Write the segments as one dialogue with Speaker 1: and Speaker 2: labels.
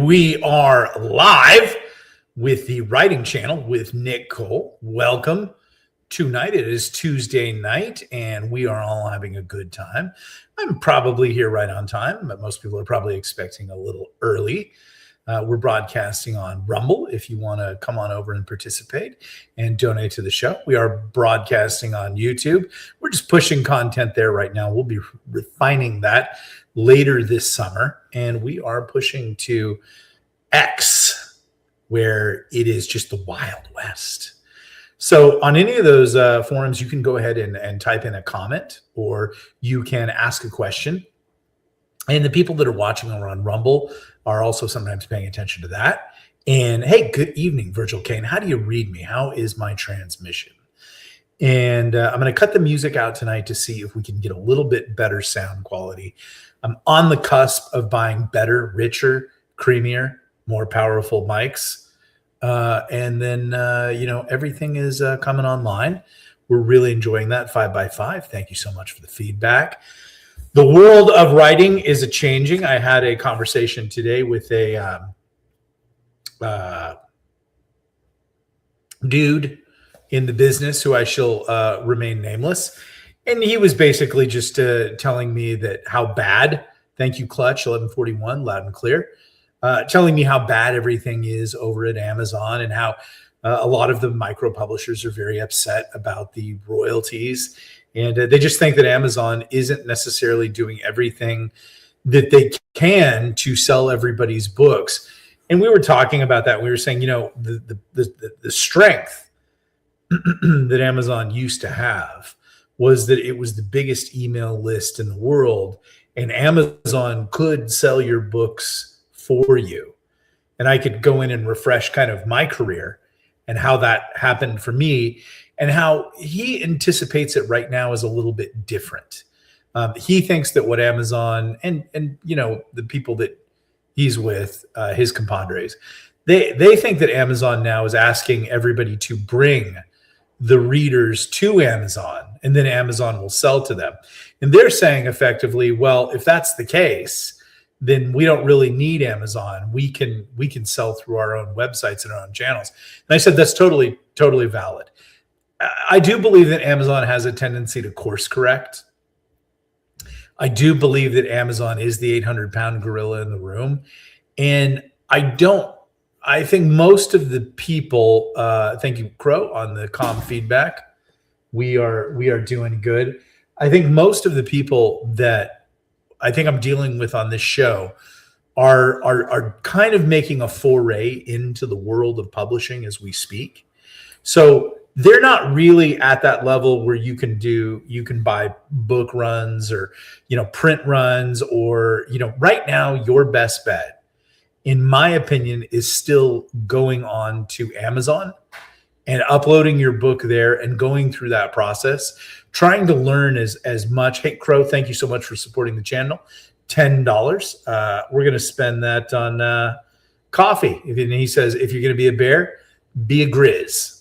Speaker 1: we are live with the Writing Channel with Nick Cole. Welcome. Tonight it is Tuesday night, and we are all having a good time. I'm probably here right on time, but most people are probably expecting a little early. We're broadcasting on Rumble if you want to come on over and participate and donate to the show. We are broadcasting on YouTube. We're just pushing content there right now. We'll be refining that later this summer, and we are pushing to X, where it is just the Wild West. So on any of those forums, you can go ahead and type in a comment, or you can ask a question. And the people that are watching over on Rumble are also sometimes paying attention to that. And hey, good evening, Virgil Kane. How do you read me? How is my transmission? And I'm going to cut the music out tonight to see if we can get a little bit better sound quality. I'm on the cusp of buying better, richer, creamier, more powerful mics. And then, everything is coming online. We're really enjoying that 5x5. Thank you so much for the feedback. The world of writing is changing. I had a conversation today with a dude in the business who I shall remain nameless. And he was basically just telling me that how bad, thank you, Clutch, 1141, loud and clear, telling me how bad everything is over at Amazon and how a lot of the micro publishers are very upset about the royalties. And they just think that Amazon isn't necessarily doing everything that they can to sell everybody's books. And we were talking about that. We were saying, the strength that Amazon used to have was that it was the biggest email list in the world, and Amazon could sell your books for you. And I could go in and refresh kind of my career and how that happened for me, and how he anticipates it right now is a little bit different. He thinks that what Amazon and the people that he's with, his compadres, they think that Amazon now is asking everybody to bring the readers to Amazon, and then Amazon will sell to them. And they're saying effectively, well, if that's the case, then we don't really need Amazon. We can sell through our own websites and our own channels. And I said, that's totally valid. I do believe that Amazon has a tendency to course correct. I do believe that Amazon is the 800-pound gorilla in the room. And I think most of the people, thank you, Crow, on the comm feedback. We are doing good. I think most of the people that I think I'm dealing with on this show are kind of making a foray into the world of publishing as we speak. So they're not really at that level where you can buy book runs or, print runs or, right now your best bet, in my opinion, is still going on to Amazon and uploading your book there and going through that process, trying to learn as much. Hey, Crow, thank you so much for supporting the channel. $10. We're going to spend that on coffee. And he says, if you're going to be a bear, be a grizz.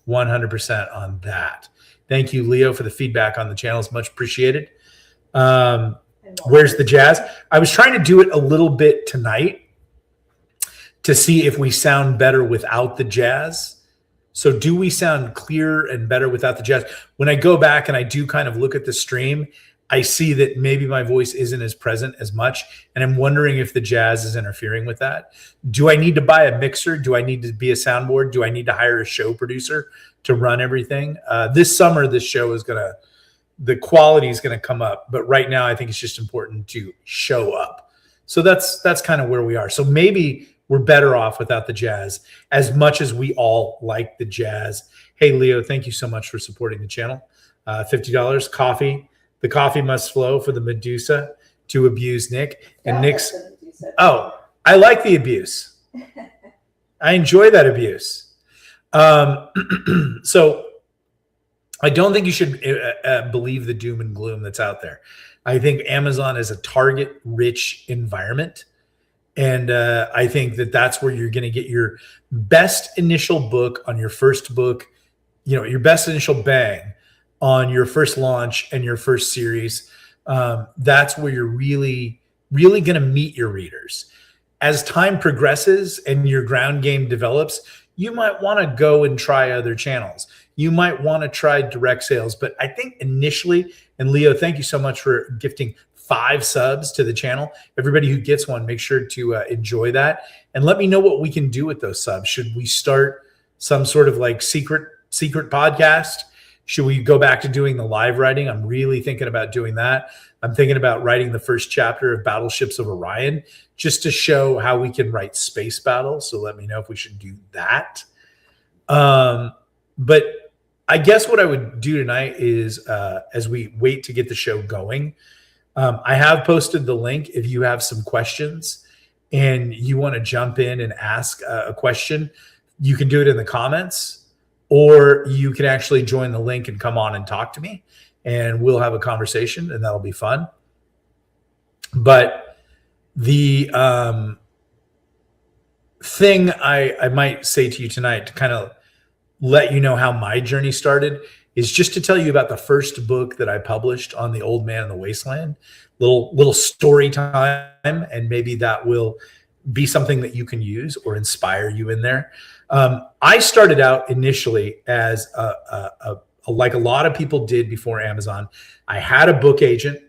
Speaker 1: 100% on that. Thank you, Leo, for the feedback on the channel. It's much appreciated. Where's the jazz? I was trying to do it a little bit tonight to see if we sound better without the jazz. So do we sound clearer and better without the jazz? When I go back and I do kind of look at the stream, I see that maybe my voice isn't as present as much. And I'm wondering if the jazz is interfering with that. Do I need to buy a mixer? Do I need to be a soundboard? Do I need to hire a show producer to run everything? This summer, this show is the quality is going to come up. But right now, I think it's just important to show up. So that's kind of where we are. So maybe we're better off without the jazz, as much as we all like the jazz. Hey, Leo, thank you so much for supporting the channel. $50 coffee. The coffee must flow for the Medusa to abuse Nick. And Nick's, I like the abuse. I enjoy that abuse. So I don't think you should believe the doom and gloom that's out there. I think Amazon is a target-rich environment. And I think that's where you're going to get your best initial book on your first book, your best initial bang on your first launch and your first series. That's where you're really going to meet your readers. as time progresses and your ground game develops, you might want to go and try other channels. You might want to try direct sales. But I think initially, and Leo, thank you so much for gifting 5 subs to the channel. Everybody who gets one, make sure to enjoy that. And let me know what we can do with those subs. Should we start some sort of like secret podcast? Should we go back to doing the live writing? I'm really thinking about doing that. I'm thinking about writing the first chapter of Battleships of Orion just to show how we can write space battles. So let me know if we should do that. But I guess what I would do tonight is as we wait to get the show going, I have posted the link. If you have some questions and you want to jump in and ask a question, you can do it in the comments, or you can actually join the link and come on and talk to me, and we'll have a conversation, and that'll be fun. But the thing I might say to you tonight to kind of let you know how my journey started is just to tell you about the first book that I published on the Old Man in the Wasteland, little story time, and maybe that will be something that you can use or inspire you in there. I started out initially as like a lot of people did before Amazon. I had a book agent.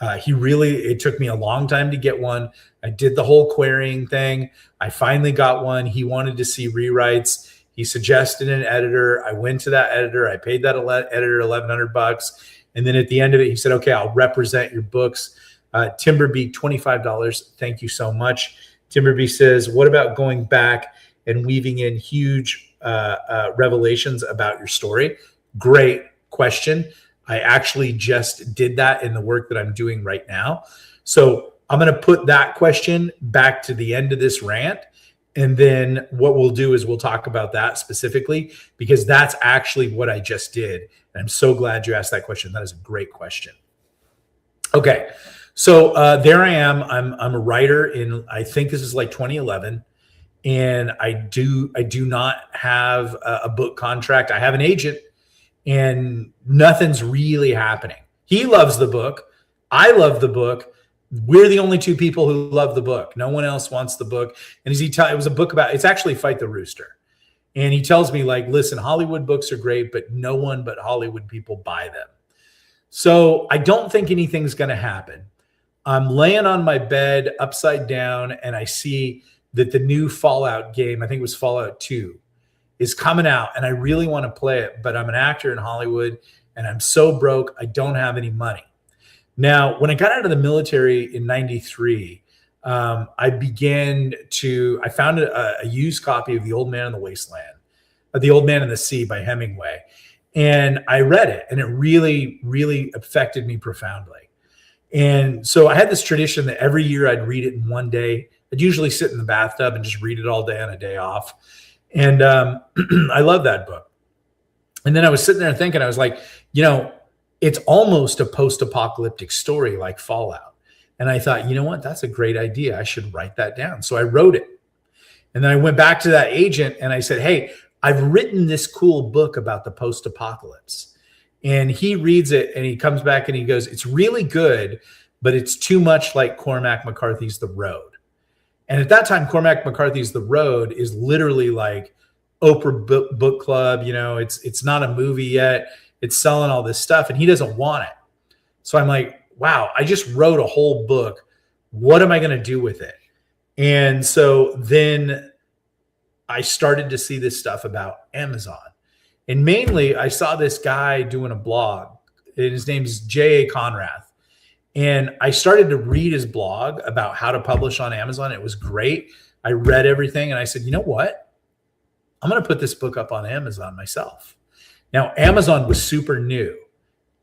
Speaker 1: It took me a long time to get one. I did the whole querying thing. I finally got one. He wanted to see rewrites. He suggested an editor. I went to that editor. I paid that editor $1,100. And then at the end of it, he said, okay, I'll represent your books. Timberby, $25. Thank you so much. Timberby says, what about going back and weaving in huge revelations about your story? Great question. I actually just did that in the work that I'm doing right now. So I'm going to put that question back to the end of this rant. And then what we'll do is we'll talk about that specifically, because that's actually what I just did. And I'm so glad you asked that question. That is a great question. Okay. So there I am. I'm a writer in, I think this is like 2011. And I do not have a book contract. I have an agent, and nothing's really happening. He loves the book. I love the book. We're the only 2 people who love the book. No one else wants the book. And it was a book about, it's actually Fight the Rooster. And he tells me, like, listen, Hollywood books are great, but no one but Hollywood people buy them. So I don't think anything's going to happen. I'm laying on my bed upside down, and I see that the new Fallout game, I think it was Fallout 2, is coming out, and I really want to play it, but I'm an actor in Hollywood, and I'm so broke, I don't have any money. Now, when I got out of the military in 93, I found a used copy of The Old Man in the Wasteland, The Old Man in the Sea by Hemingway. And I read it, and it really, really affected me profoundly. And so I had this tradition that every year I'd read it in one day. I'd usually sit in the bathtub and just read it all day on a day off. And I love that book. And then I was sitting there thinking, I was like, it's almost a post-apocalyptic story like Fallout. And I thought, you know what? That's a great idea. I should write that down. So I wrote it. And then I went back to that agent and I said, hey, I've written this cool book about the post-apocalypse. And he reads it and he comes back and he goes, it's really good, but it's too much like Cormac McCarthy's The Road. And at that time, Cormac McCarthy's The Road is literally like Oprah book club. It's not a movie yet. It's selling all this stuff, and he doesn't want it. So I'm like, wow, I just wrote a whole book. What am I going to do with it? And so then I started to see this stuff about Amazon. And mainly I saw this guy doing a blog, and his name is J.A. Conrath. And I started to read his blog about how to publish on Amazon. It was great. I read everything, and I said, you know what? I'm going to put this book up on Amazon myself. Now, Amazon was super new,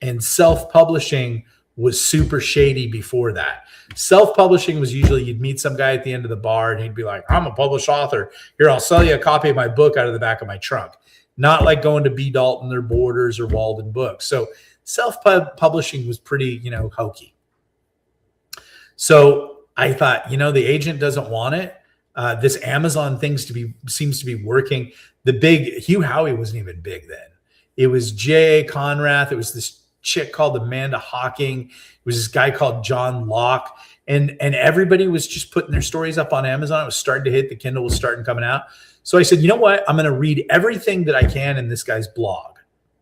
Speaker 1: and self-publishing was super shady before that. Self-publishing was usually you'd meet some guy at the end of the bar, and he'd be like, I'm a published author. Here, I'll sell you a copy of my book out of the back of my trunk. Not like going to B. Dalton or Borders or Walden Books. So self-publishing was pretty, hokey. So I thought, the agent doesn't want it. This Amazon thing seems to be working. The big Hugh Howey wasn't even big then. It was J.A. Conrath. It was this chick called Amanda Hawking. It was this guy called John Locke. And everybody was just putting their stories up on Amazon. It was starting to hit. The Kindle was starting coming out. So I said, you know what? I'm going to read everything that I can in this guy's blog,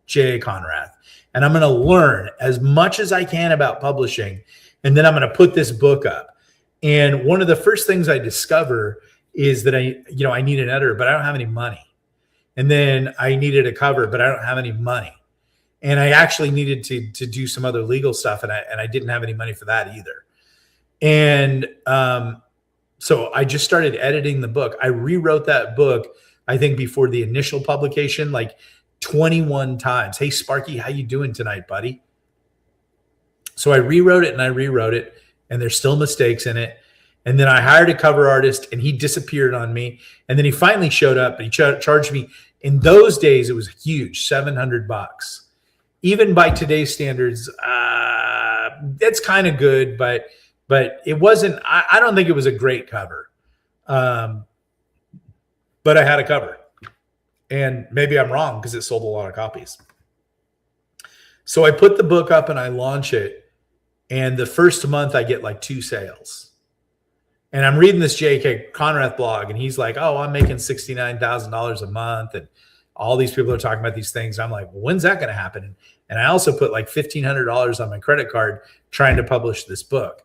Speaker 1: J.A. Conrath. And I'm going to learn as much as I can about publishing. And then I'm going to put this book up. And one of the first things I discover is that I need an editor, but I don't have any money. And then I needed a cover, but I don't have any money. And I actually needed to do some other legal stuff. And I didn't have any money for that either. And so I just started editing the book. I rewrote that book, I think, before the initial publication, like 21 times. Hey, Sparky, how you doing tonight, buddy? So I rewrote it, and there's still mistakes in it. And then I hired a cover artist, and he disappeared on me. And then he finally showed up, and he charged me. In those days, it was huge, $700. Even by today's standards, that's kind of good, but it wasn't. I don't think it was a great cover, but I had a cover, and maybe I'm wrong because it sold a lot of copies. So I put the book up and I launch it, and the first month I get like 2 sales. And I'm reading this J.K. Conrath blog, and he's like, "Oh, I'm making $69,000 a month," and all these people are talking about these things. I'm like, well, when's that going to happen? And I also put like $1,500 on my credit card trying to publish this book.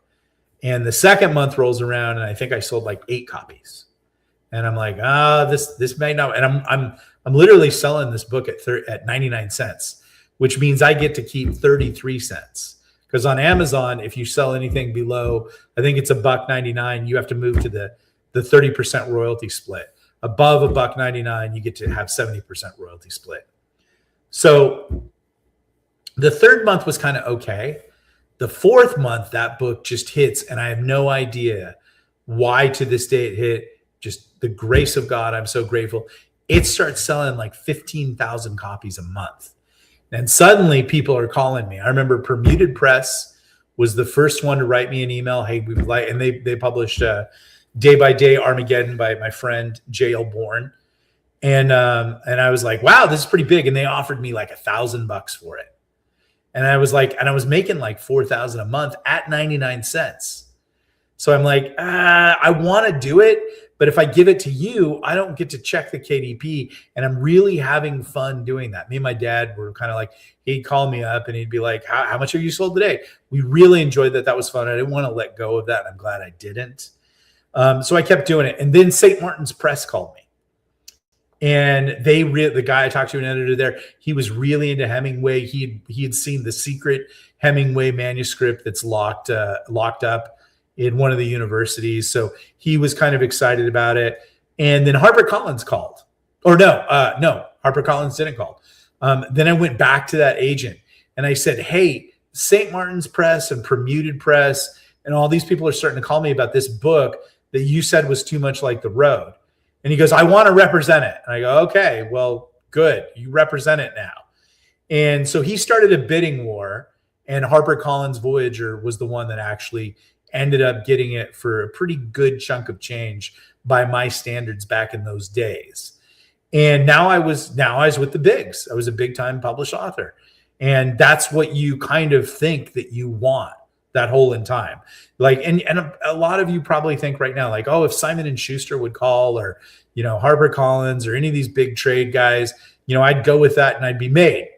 Speaker 1: And the second month rolls around, and I think I sold like 8 copies. And I'm like, this may not. And I'm literally selling this book at 99 cents, which means I get to keep 33 cents. Because on Amazon, if you sell anything below, I think it's $1.99, you have to move to the 30% royalty split. Above $1.99, you get to have 70% royalty split. So the third month was kind of okay. The fourth month, that book just hits, and I have no idea why to this day it hit. Just the grace of God. I'm so grateful. It starts selling like 15,000 copies a month. And suddenly people are calling me. I remember Permuted Press was the first one to write me an email. Hey, we would like, and they published Day by Day Armageddon by my friend J.L. Bourne. And I was like, wow, this is pretty big. And they offered me like $1,000 for it. And I was like, and I was making like $4,000 a month at 99 cents. So I'm like, I want to do it, but if I give it to you, I don't get to check the KDP. And I'm really having fun doing that. Me and my dad were kind of like, he'd call me up and he'd be like, how much have you sold today? We really enjoyed that. That was fun. I didn't want to let go of that. And I'm glad I didn't. So I kept doing it. And then St. Martin's Press called me. And the guy I talked to, an editor there, he was really into Hemingway. He had seen the secret Hemingway manuscript that's locked up in one of the universities. So he was kind of excited about it. And then HarperCollins called. Or no, HarperCollins didn't call. Then I went back to that agent and I said, hey, St. Martin's Press and Permuted Press and all these people are starting to call me about this book that you said was too much like The Road. And he goes, I want to represent it. And I go, okay, well, good. You represent it now. And so he started a bidding war, and HarperCollins Voyager was the one that actually ended up getting it for a pretty good chunk of change by my standards back in those days. And now I was with the bigs. I was a big time published author. And that's what you kind of think that you want that whole in time. Like, and a lot of you probably think right now, like, oh, if Simon & Schuster would call, or, HarperCollins or any of these big trade guys, I'd go with that and I'd be made.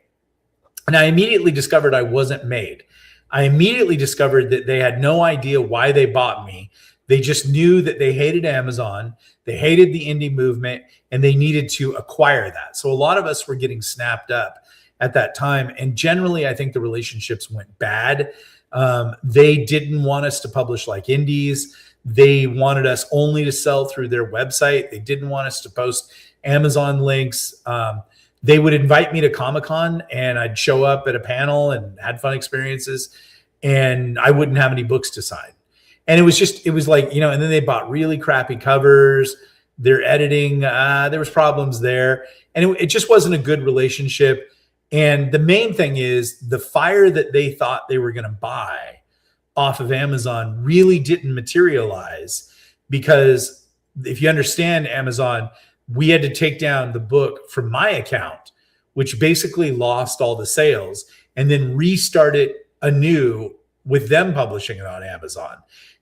Speaker 1: And I immediately discovered I wasn't made. I immediately discovered that they had no idea why they bought me. They just knew that they hated Amazon, they hated the indie movement, and they needed to acquire that. So a lot of us were getting snapped up at that time. And generally, I think the relationships went bad. They didn't want us to publish like indies. They wanted us only to sell through their website. They didn't want us to post Amazon links. They would invite me to Comic-Con and I'd show up at a panel and had fun experiences, and I wouldn't have any books to sign. And it was like, and then they bought really crappy covers. Their editing, there was problems there. And it just wasn't a good relationship. And the main thing is the fire that they thought they were going to buy off of Amazon really didn't materialize, because if you understand Amazon, we had to take down the book from my account, which basically lost all the sales. and then restart it anew with them publishing it on Amazon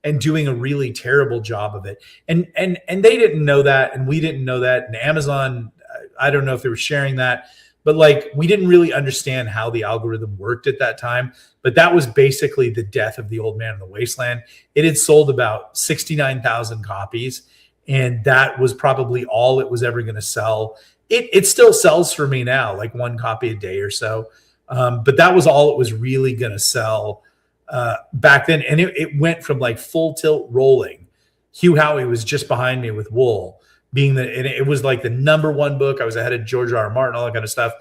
Speaker 1: and doing a really terrible job of it. And they didn't know that, and we didn't know that. And Amazon, I don't know if they were sharing that, but like we didn't really understand how the algorithm worked at that time. But that was basically the death of The Old Man in the Wasteland. It had sold about 69,000 copies, and that was probably all it was ever going to sell. It still sells for me now, like one copy a day or so. But that was all it was really going to sell back then. And it went from like full tilt rolling. Hugh Howey was just behind me with Wool, and it was like the number one book. I was ahead of George R. R. Martin, all that kind of stuff.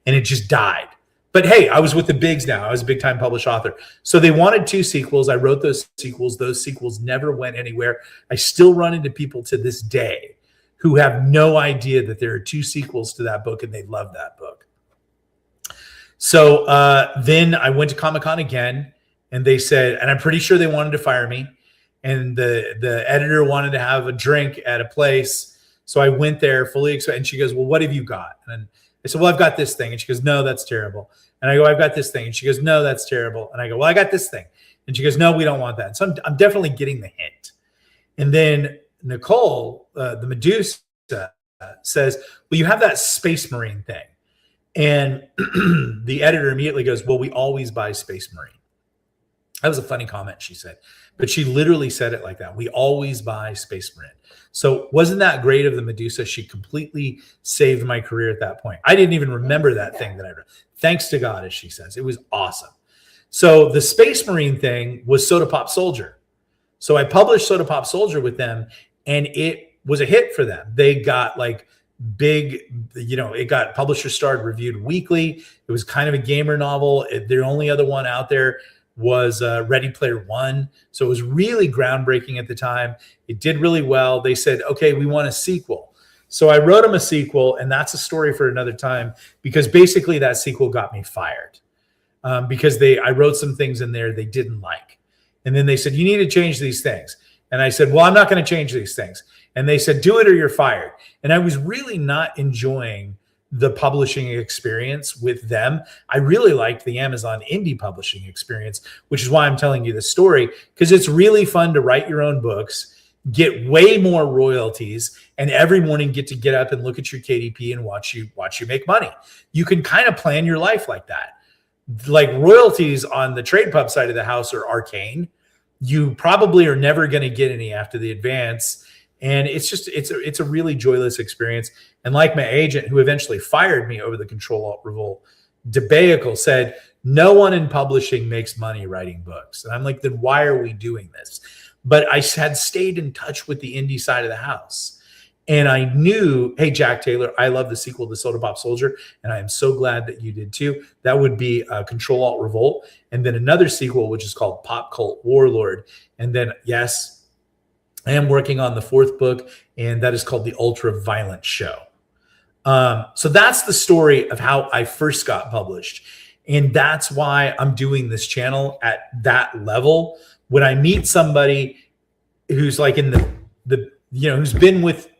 Speaker 1: And it just died. But hey, I was with the bigs now. I was a big time published author. So they wanted 2 sequels. I wrote those sequels. Those sequels never went anywhere. I still run into people to this day who have no idea that there are 2 sequels to that book, and they love that book. So then I went to Comic-Con again, and they said, and I'm pretty sure they wanted to fire me, and the editor wanted to have a drink at a place. So I went there fully excited, and she goes, well, what have you got? And I said, well, I've got this thing. And she goes, no, that's terrible. And I go, I've got this thing. And she goes, no, that's terrible. And I go, well, I got this thing. And she goes, no, we don't want that. So I'm definitely getting the hint. And then Nicole, the Medusa, says, well, you have that Space Marine thing. And the editor immediately goes, well, we always buy Space Marine. That was a funny comment, she said. But she literally said it like that. We always buy Space Marine. So wasn't that great of the Medusa? She completely saved my career at that point. I didn't even remember that thing that I read. Thanks to God, as she says. It was awesome. So the Space Marine thing was Soda Pop Soldier. So I published Soda Pop Soldier with them, and it was a hit for them. They got like big, it got Publisher Starred reviewed weekly. It was kind of a gamer novel. The only other one out there was Ready Player One. So it was really groundbreaking at the time. It did really well. They said, okay, we want a sequel. So I wrote them a sequel, and that's a story for another time, because basically that sequel got me fired because I wrote some things in there they didn't like. And then they said, you need to change these things. And I said, well, I'm not going to change these things. And they said, do it or you're fired. And I was really not enjoying the publishing experience with them. I really liked the Amazon indie publishing experience, which is why I'm telling you this story, because it's really fun to write your own books, get way more royalties, and every morning get up and look at your KDP and watch you make money. You can kind of plan your life like that. Like royalties on the trade pub side of the house are arcane. You probably are never going to get any after the advance. And it's a really joyless experience. And like my agent, who eventually fired me over the Control-Alt-Revolt debacle, said, no one in publishing makes money writing books. And I'm like, then why are we doing this? But I had stayed in touch with the indie side of the house. And I knew, hey, Jack Taylor, I love the sequel to Soda Pop Soldier, and I am so glad that you did too. That would be Control-Alt-Revolt. And then another sequel, which is called Pop Cult Warlord. And then, yes, I am working on the 4th book, and that is called The Ultra Violent Show. So that's the story of how I first got published. And that's why I'm doing this channel at that level. When I meet somebody who's like in the who's been with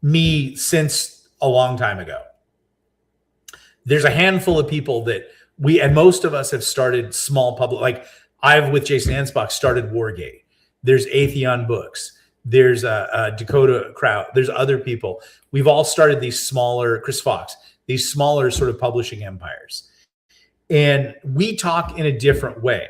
Speaker 1: me since a long time ago, there's a handful of people that and most of us have started small public, like I've with Jason Ansbach started Wargate. There's Atheon Books. There's Dakota Crowd. There's other people. We've all started these smaller, Chris Fox, these smaller sort of publishing empires. And we talk in a different way.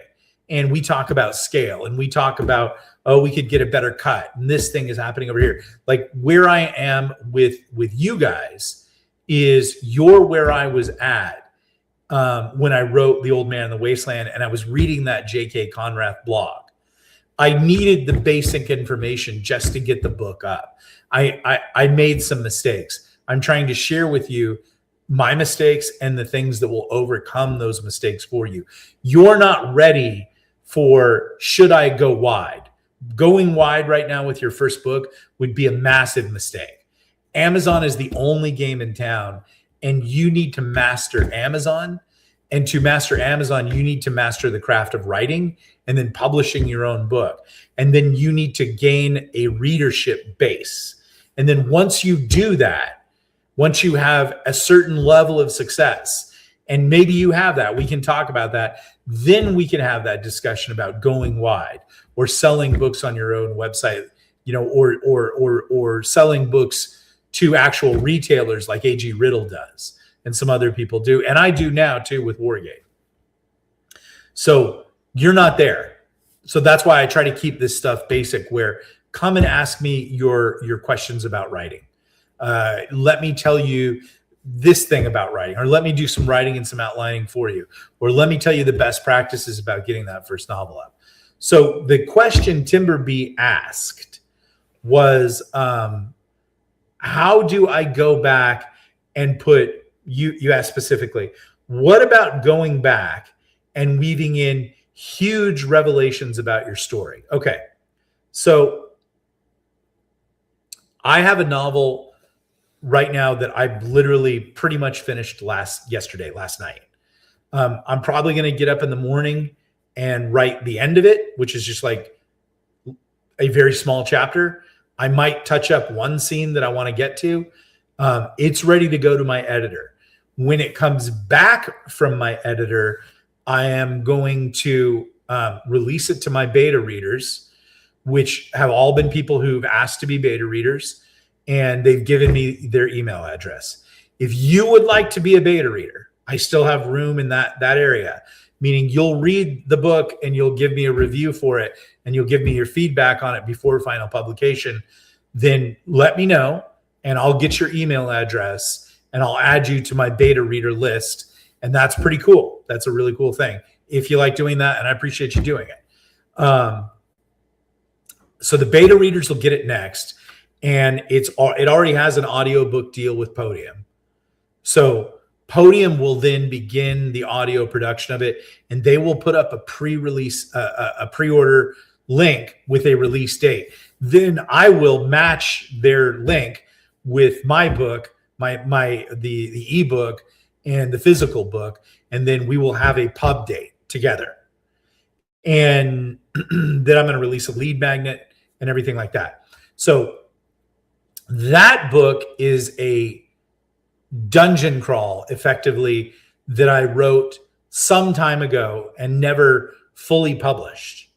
Speaker 1: And we talk about scale, and we talk about, oh, we could get a better cut, and this thing is happening over here. Like where I am with you guys is you're where I was at when I wrote The Old Man in the Wasteland, and I was reading that J.K. Conrath blog. I needed the basic information just to get the book up. I made some mistakes. I'm trying to share with you my mistakes and the things that will overcome those mistakes for you. You're not ready for, should I go wide? Going wide right now with your first book would be a massive mistake. Amazon is the only game in town, and you need to master Amazon. And to master Amazon, you need to master the craft of writing and then publishing your own book. And then you need to gain a readership base. And then once you do that, once you have a certain level of success, And maybe you have that. We can talk about that. Then we can have that discussion about going wide or selling books on your own website, or selling books to actual retailers like AG Riddle does and some other people do. And I do now too with Wargate. So you're not there. So that's why I try to keep this stuff basic, where come and ask me your questions about writing. Let me tell you this thing about writing, or let me do some writing and some outlining for you, or let me tell you the best practices about getting that first novel up. So the question Timber B asked was, how do I go back and put, you asked specifically, what about going back and weaving in huge revelations about your story? Okay, so I have a novel right now that I've literally pretty much finished last night. I'm probably going to get up in the morning and write the end of it, which is just like a very small chapter. I might touch up one scene that I want to get to. It's ready to go to my editor. When it comes back from my editor, I am going to release it to my beta readers, which have all been people who've asked to be beta readers, and they've given me their email address. If you would like to be a beta reader, I still have room in that area, meaning you'll read the book and you'll give me a review for it and you'll give me your feedback on it before final publication. Then let me know and I'll get your email address and I'll add you to my beta reader list. And that's pretty cool. That's a really cool thing if you like doing that, and I appreciate you doing it. So the beta readers will get it next. And it already has an audiobook deal with Podium. So Podium will then begin the audio production of it, and they will put up a pre-release, a pre-order link with a release date. Then I will match their link with my book, the ebook and the physical book, and then we will have a pub date together. And then I'm going to release a lead magnet and everything like that. So that book is a dungeon crawl, effectively, that I wrote some time ago and never fully published.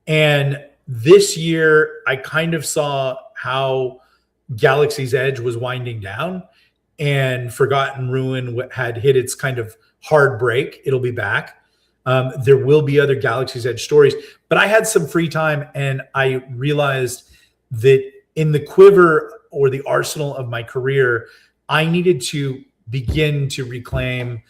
Speaker 1: And this year, I kind of saw how Galaxy's Edge was winding down, and Forgotten Ruin had hit its kind of hard break. It'll be back. There will be other Galaxy's Edge stories, but I had some free time, and I realized that in the quiver or the arsenal of my career, I needed to begin to reclaim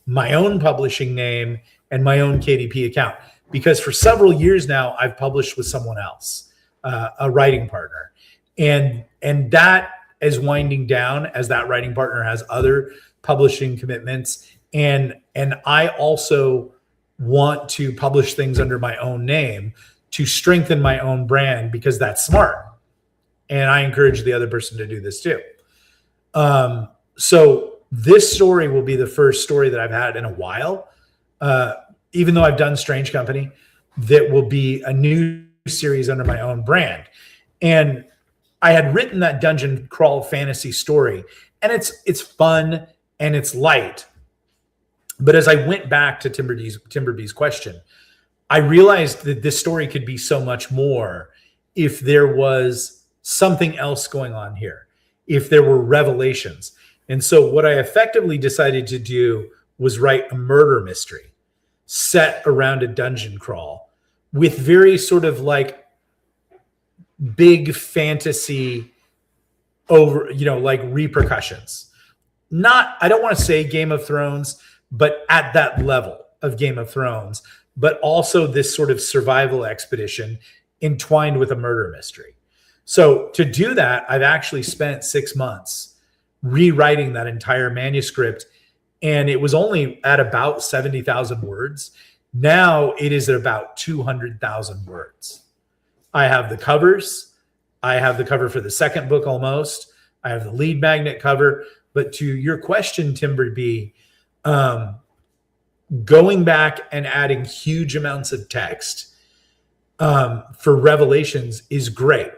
Speaker 1: my own publishing name and my own KDP account, because for several years now, I've published with someone else, a writing partner. And that is winding down as that writing partner has other publishing commitments. And I also want to publish things under my own name to strengthen my own brand, because that's smart. And I encourage the other person to do this too. So this story will be the first story that I've had in a while, even though I've done Strange Company, that will be a new series under my own brand. And I had written that dungeon crawl fantasy story, and it's fun and it's light. But as I went back to Timber B's question, I realized that this story could be so much more if there was something else going on here, if there were revelations. And so what I effectively decided to do was write a murder mystery set around a dungeon crawl with very sort of like big fantasy like repercussions. I don't want to say Game of Thrones, but at that level of Game of Thrones, but also this sort of survival expedition entwined with a murder mystery. So to do that, I've actually spent 6 months rewriting that entire manuscript, and it was only at about 70,000 words. Now it is at about 200,000 words. I have the covers. I have the cover for the second book almost. I have the lead magnet cover. But to your question, Timber B, going back and adding huge amounts of text for revelations is great.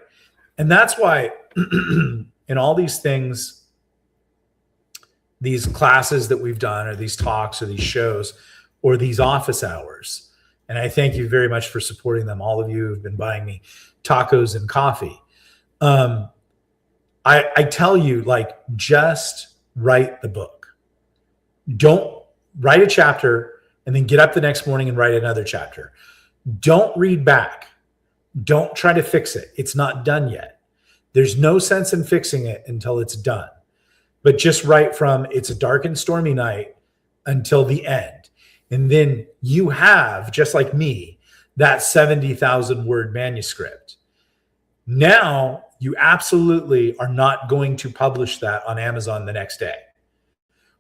Speaker 1: And that's why in all these things these classes that we've done, or these talks, or these shows, or these office hours. And I thank you very much for supporting them. All of you have been buying me tacos and coffee. I tell you, like, just write the book. Don't write a chapter and then get up the next morning and write another chapter. Don't read back. Don't try to fix it. It's not done yet. There's no sense in fixing it until it's done. But just write from it's a dark and stormy night until the end. And then you have, just like me, that 70,000 word manuscript. Now you absolutely are not going to publish that on Amazon the next day.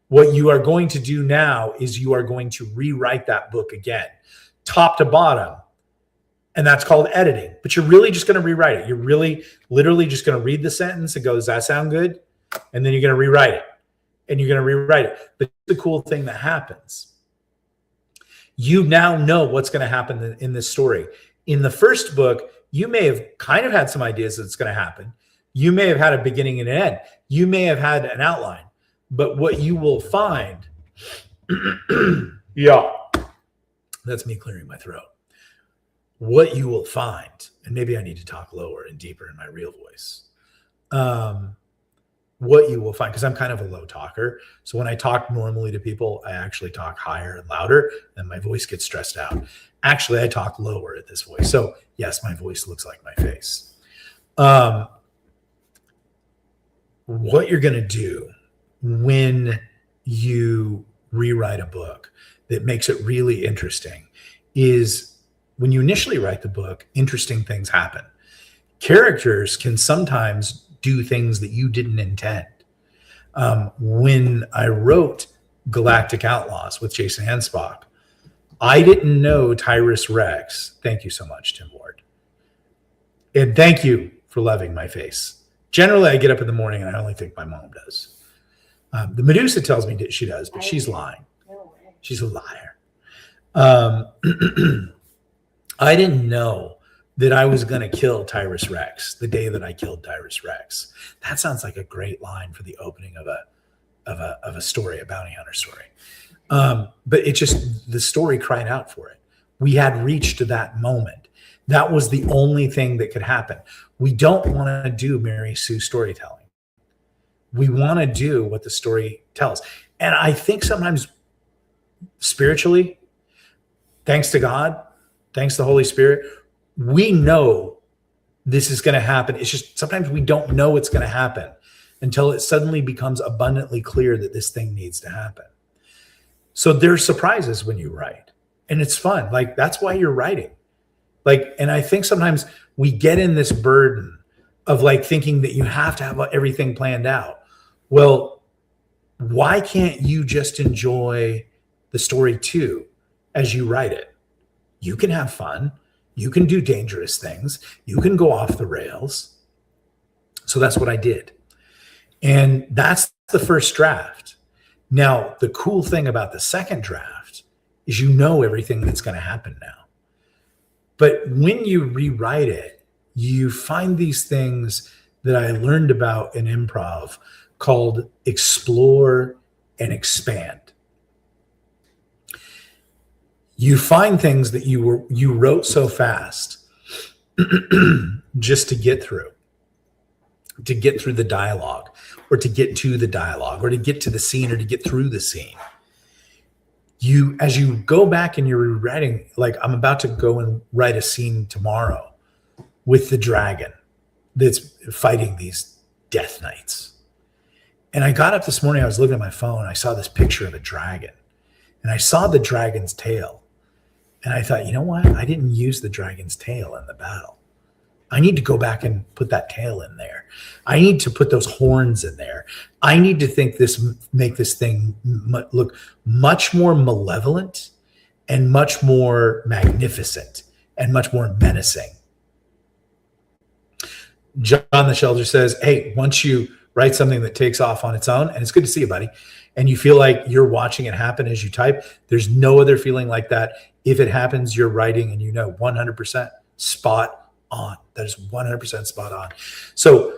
Speaker 1: What you are going to do now is you are going to rewrite that book again, top to bottom. And that's called editing. But you're really just going to rewrite it. You're really literally just going to read the sentence and go, does that sound good? And then you're going to rewrite it. And you're going to rewrite it. But the cool thing that happens, you now know what's going to happen in this story. In the first book, you may have kind of had some ideas that's going to happen. You may have had a beginning and an end. You may have had an outline. But what you will find, yeah, that's me clearing my throat. What you will find, and maybe I need to talk lower and deeper in my real voice. What you will find, because I'm kind of a low talker. So when I talk normally to people, I actually talk higher and louder, and my voice gets stressed out. Actually, I talk lower at this voice. So yes, my voice looks like my face. What you're going to do when you rewrite a book that makes it really interesting is when you initially write the book, interesting things happen. Characters can sometimes do things that you didn't intend. When I wrote Galactic Outlaws with Jason Hanspach, I didn't know Tyrus Rex. Thank you so much, Tim Ward. And thank you for loving my face. Generally, I get up in the morning and I only think my mom does. The Medusa tells me that she does, but she's lying. She's a liar. I didn't know that I was going to kill Tyrus Rex the day that I killed Tyrus Rex. That sounds like a great line for the opening of a story, a bounty hunter story. But it just, the story cried out for it. We had reached that moment. That was the only thing that could happen. We don't want to do Mary Sue storytelling. We want to do what the story tells. And I think sometimes spiritually, thanks to God, thanks to the Holy Spirit, we know this is going to happen. It's just sometimes we don't know it's going to happen until it suddenly becomes abundantly clear that this thing needs to happen. So there's surprises when you write, and it's fun. Like, that's why you're writing. Like, and I think sometimes we get in this burden of like thinking that you have to have everything planned out. Well, why can't you just enjoy the story too as you write it? You can have fun. You can do dangerous things. You can go off the rails. So that's what I did. And that's the first draft. Now, the cool thing about the second draft is you know everything that's going to happen now. But when you rewrite it, you find these things that I learned about in improv called explore and expand. You find things that you wrote so fast just to get through the dialogue, or to get to the dialogue, or to get to the scene, or to get through the scene. As you go back and you're rewriting, like I'm about to go and write a scene tomorrow with the dragon that's fighting these death knights. And I got up this morning, I was looking at my phone, I saw this picture of a dragon, and I saw the dragon's tail. And I thought, you know what? I didn't use the dragon's tail in the battle. I need to go back and put that tail in there. I need to put those horns in there. I need to make this thing look much more malevolent and much more magnificent and much more menacing. John the Shelter says, hey, once you write something that takes off on its own, and it's good to see you, buddy, and you feel like you're watching it happen as you type, there's no other feeling like that. If it happens, you're writing and you know 100% spot on. That is 100% spot on. So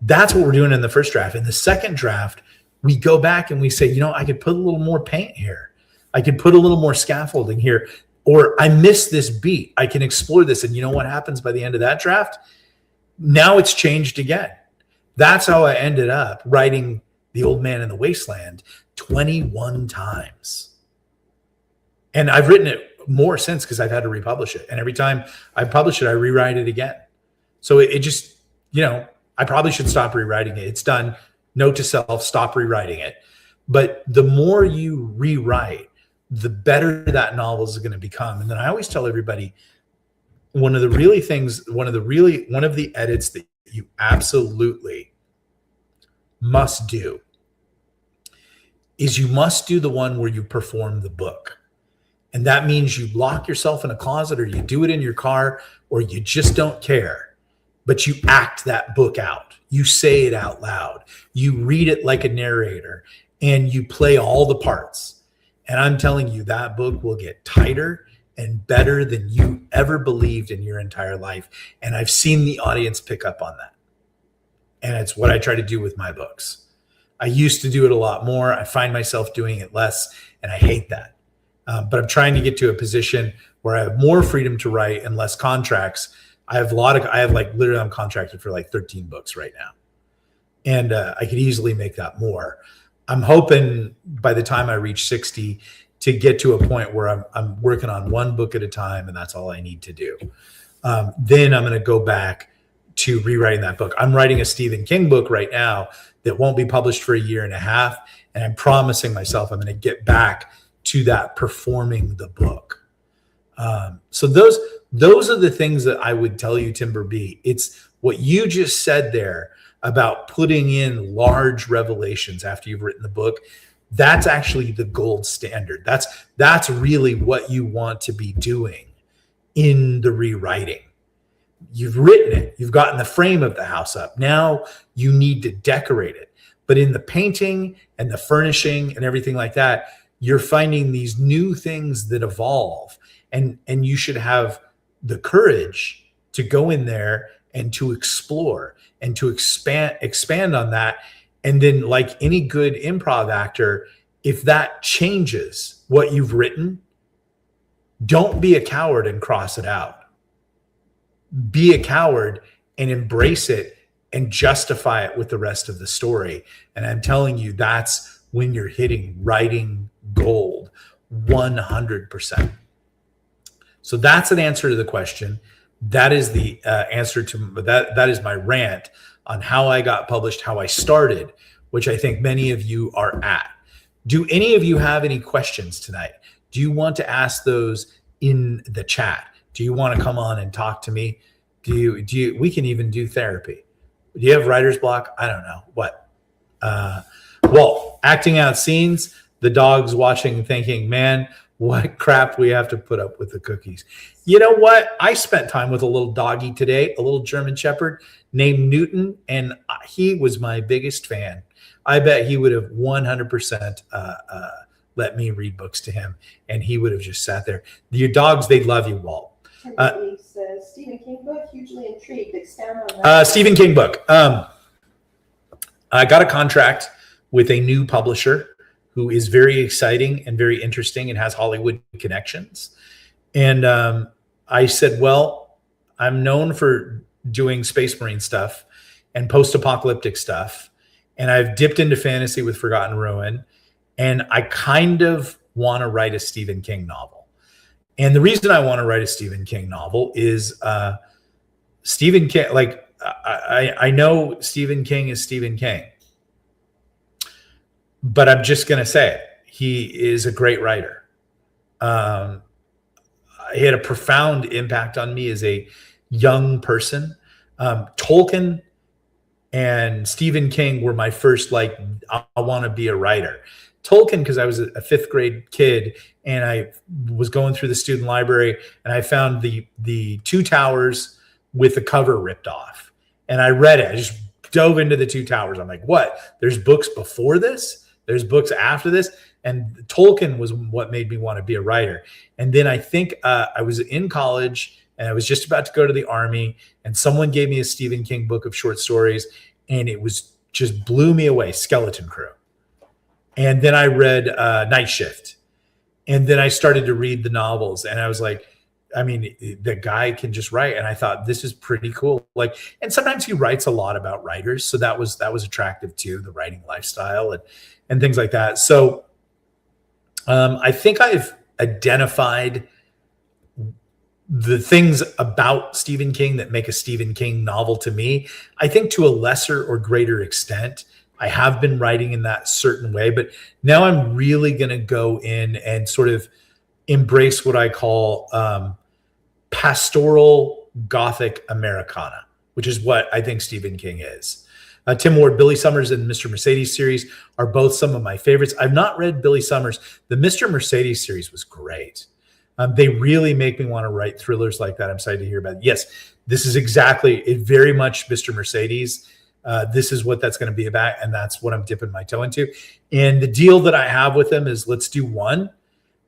Speaker 1: that's what we're doing in the first draft. In the second draft, we go back and we say, I could put a little more paint here. I could put a little more scaffolding here, or I missed this beat. I can explore this. And you know what happens by the end of that draft? Now it's changed again. That's how I ended up writing The Old Man in the Wasteland 21 times. And I've written it more since because I've had to republish it. And every time I publish it, I rewrite it again. So it just, I probably should stop rewriting it. It's done. Note to self, stop rewriting it. But the more you rewrite, the better that novel is going to become. And then I always tell everybody, one of the edits that you absolutely must do is you must do the one where you perform the book. And that means you lock yourself in a closet, or you do it in your car, or you just don't care, but you act that book out. You say it out loud. You read it like a narrator, and you play all the parts. And I'm telling you, that book will get tighter and better than you ever believed in your entire life. And I've seen the audience pick up on that. And it's what I try to do with my books. I used to do it a lot more. I find myself doing it less, and I hate that. But I'm trying to get to a position where I have more freedom to write and less contracts. Literally I'm contracted for like 13 books right now. And I could easily make that more. I'm hoping by the time I reach 60 to get to a point where I'm working on one book at a time, and that's all I need to do. Then I'm going to go back to rewriting that book. I'm writing a Stephen King book right now that won't be published for a year and a half. And I'm promising myself I'm going to get back to that performing the book. So those are the things that I would tell you, Timber B. It's what you just said there about putting in large revelations after you've written the book. That's actually the gold standard. That's really what you want to be doing in the rewriting. You've written it. You've gotten the frame of the house up. Now you need to decorate it. But in the painting and the furnishing and everything like that, you're finding these new things that evolve. And you should have the courage to go in there and to explore and to expand on that. And then, like any good improv actor, if that changes what you've written, don't be a coward and cross it out. Be a coward and embrace it and justify it with the rest of the story. And I'm telling you, that's when you're hitting writing gold 100%. So that's an answer to the question. That is the answer to that. That is my rant on how I got published, how I started, which I think many of you are at. Do any of you have any questions tonight? Do you want to ask those in the chat? Do you want to come on and talk to me? Do you, we can even do therapy. Do you have writer's block? I don't know. What? Well, acting out scenes, the dog's watching thinking, man, what crap we have to put up with the cookies. You know what? I spent time with a little doggy today, a little German Shepherd named Newton, and he was my biggest fan. I bet he would have 100% let me read books to him, and he would have just sat there. Your dogs, they love you, Walt.
Speaker 2: Says Stephen King book, hugely intrigued. Expound on that.
Speaker 1: Stephen King book. I got a contract with a new publisher who is very exciting and very interesting and has Hollywood connections. And I said, well, I'm known for doing Space Marine stuff and post-apocalyptic stuff. And I've dipped into fantasy with Forgotten Ruin. And I kind of want to write a Stephen King novel. And the reason I want to write a Stephen King novel is Stephen King, like I know Stephen King is Stephen King. But I'm just going to say it. He is a great writer. He had a profound impact on me as a young person. Tolkien and Stephen King were my first, like, I want to be a writer. Tolkien, because I was a fifth grade kid and I was going through the student library and I found the Two Towers with the cover ripped off. And I read it. I just dove into the Two Towers. I'm like, what? There's books before this? There's books after this? And Tolkien was what made me want to be a writer. And then I think I was in college and I was just about to go to the Army and someone gave me a Stephen King book of short stories and it was just blew me away, Skeleton Crew. And then I read Night Shift. And then I started to read the novels, and I was like, I mean, the guy can just write. And I thought, this is pretty cool. Like, and sometimes he writes a lot about writers. So that was attractive too, the writing lifestyle and things like that. So I think I've identified the things about Stephen King that make a Stephen King novel to me. I think to a lesser or greater extent, I have been writing in that certain way, but now I'm really going to go in and sort of embrace what I call pastoral Gothic Americana, which is what I think Stephen King is. Tim Ward, Billy Summers, and Mr. Mercedes series are both some of my favorites. I've not read Billy Summers. The Mr. Mercedes series was great. They really make me want to write thrillers like that. I'm excited to hear about it. Yes, this is exactly it. Very much Mr. Mercedes. This is what that's going to be about, and that's what I'm dipping my toe into. And the deal that I have with them is let's do one.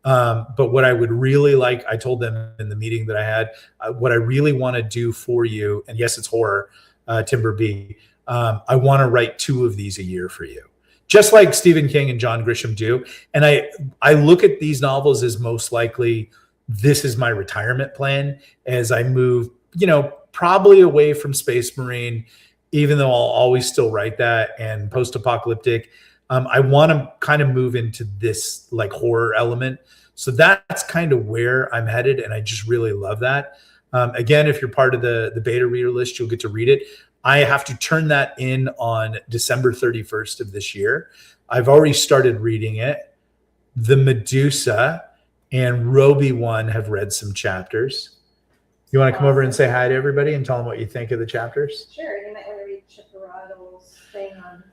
Speaker 1: But what I would really like, I told them in the meeting that I had, what I really want to do for you, and yes, it's horror, Timber B. I want to write 2 of these a year for you, just like Stephen King and John Grisham do. And I look at these novels as most likely this is my retirement plan as I move, probably away from Space Marine, even though I'll always still write that, and post-apocalyptic. I want to kind of move into this like horror element. So that's kind of where I'm headed. And I just really love that. Again, if you're part of the beta reader list, you'll get to read it. I have to turn that in on December 31st of this year. I've already started reading it. The Medusa and Roby one have read some chapters. You want to come over and say hi to everybody and tell them what you think of the chapters?
Speaker 2: Sure, you might want to read Chipperadle's thing on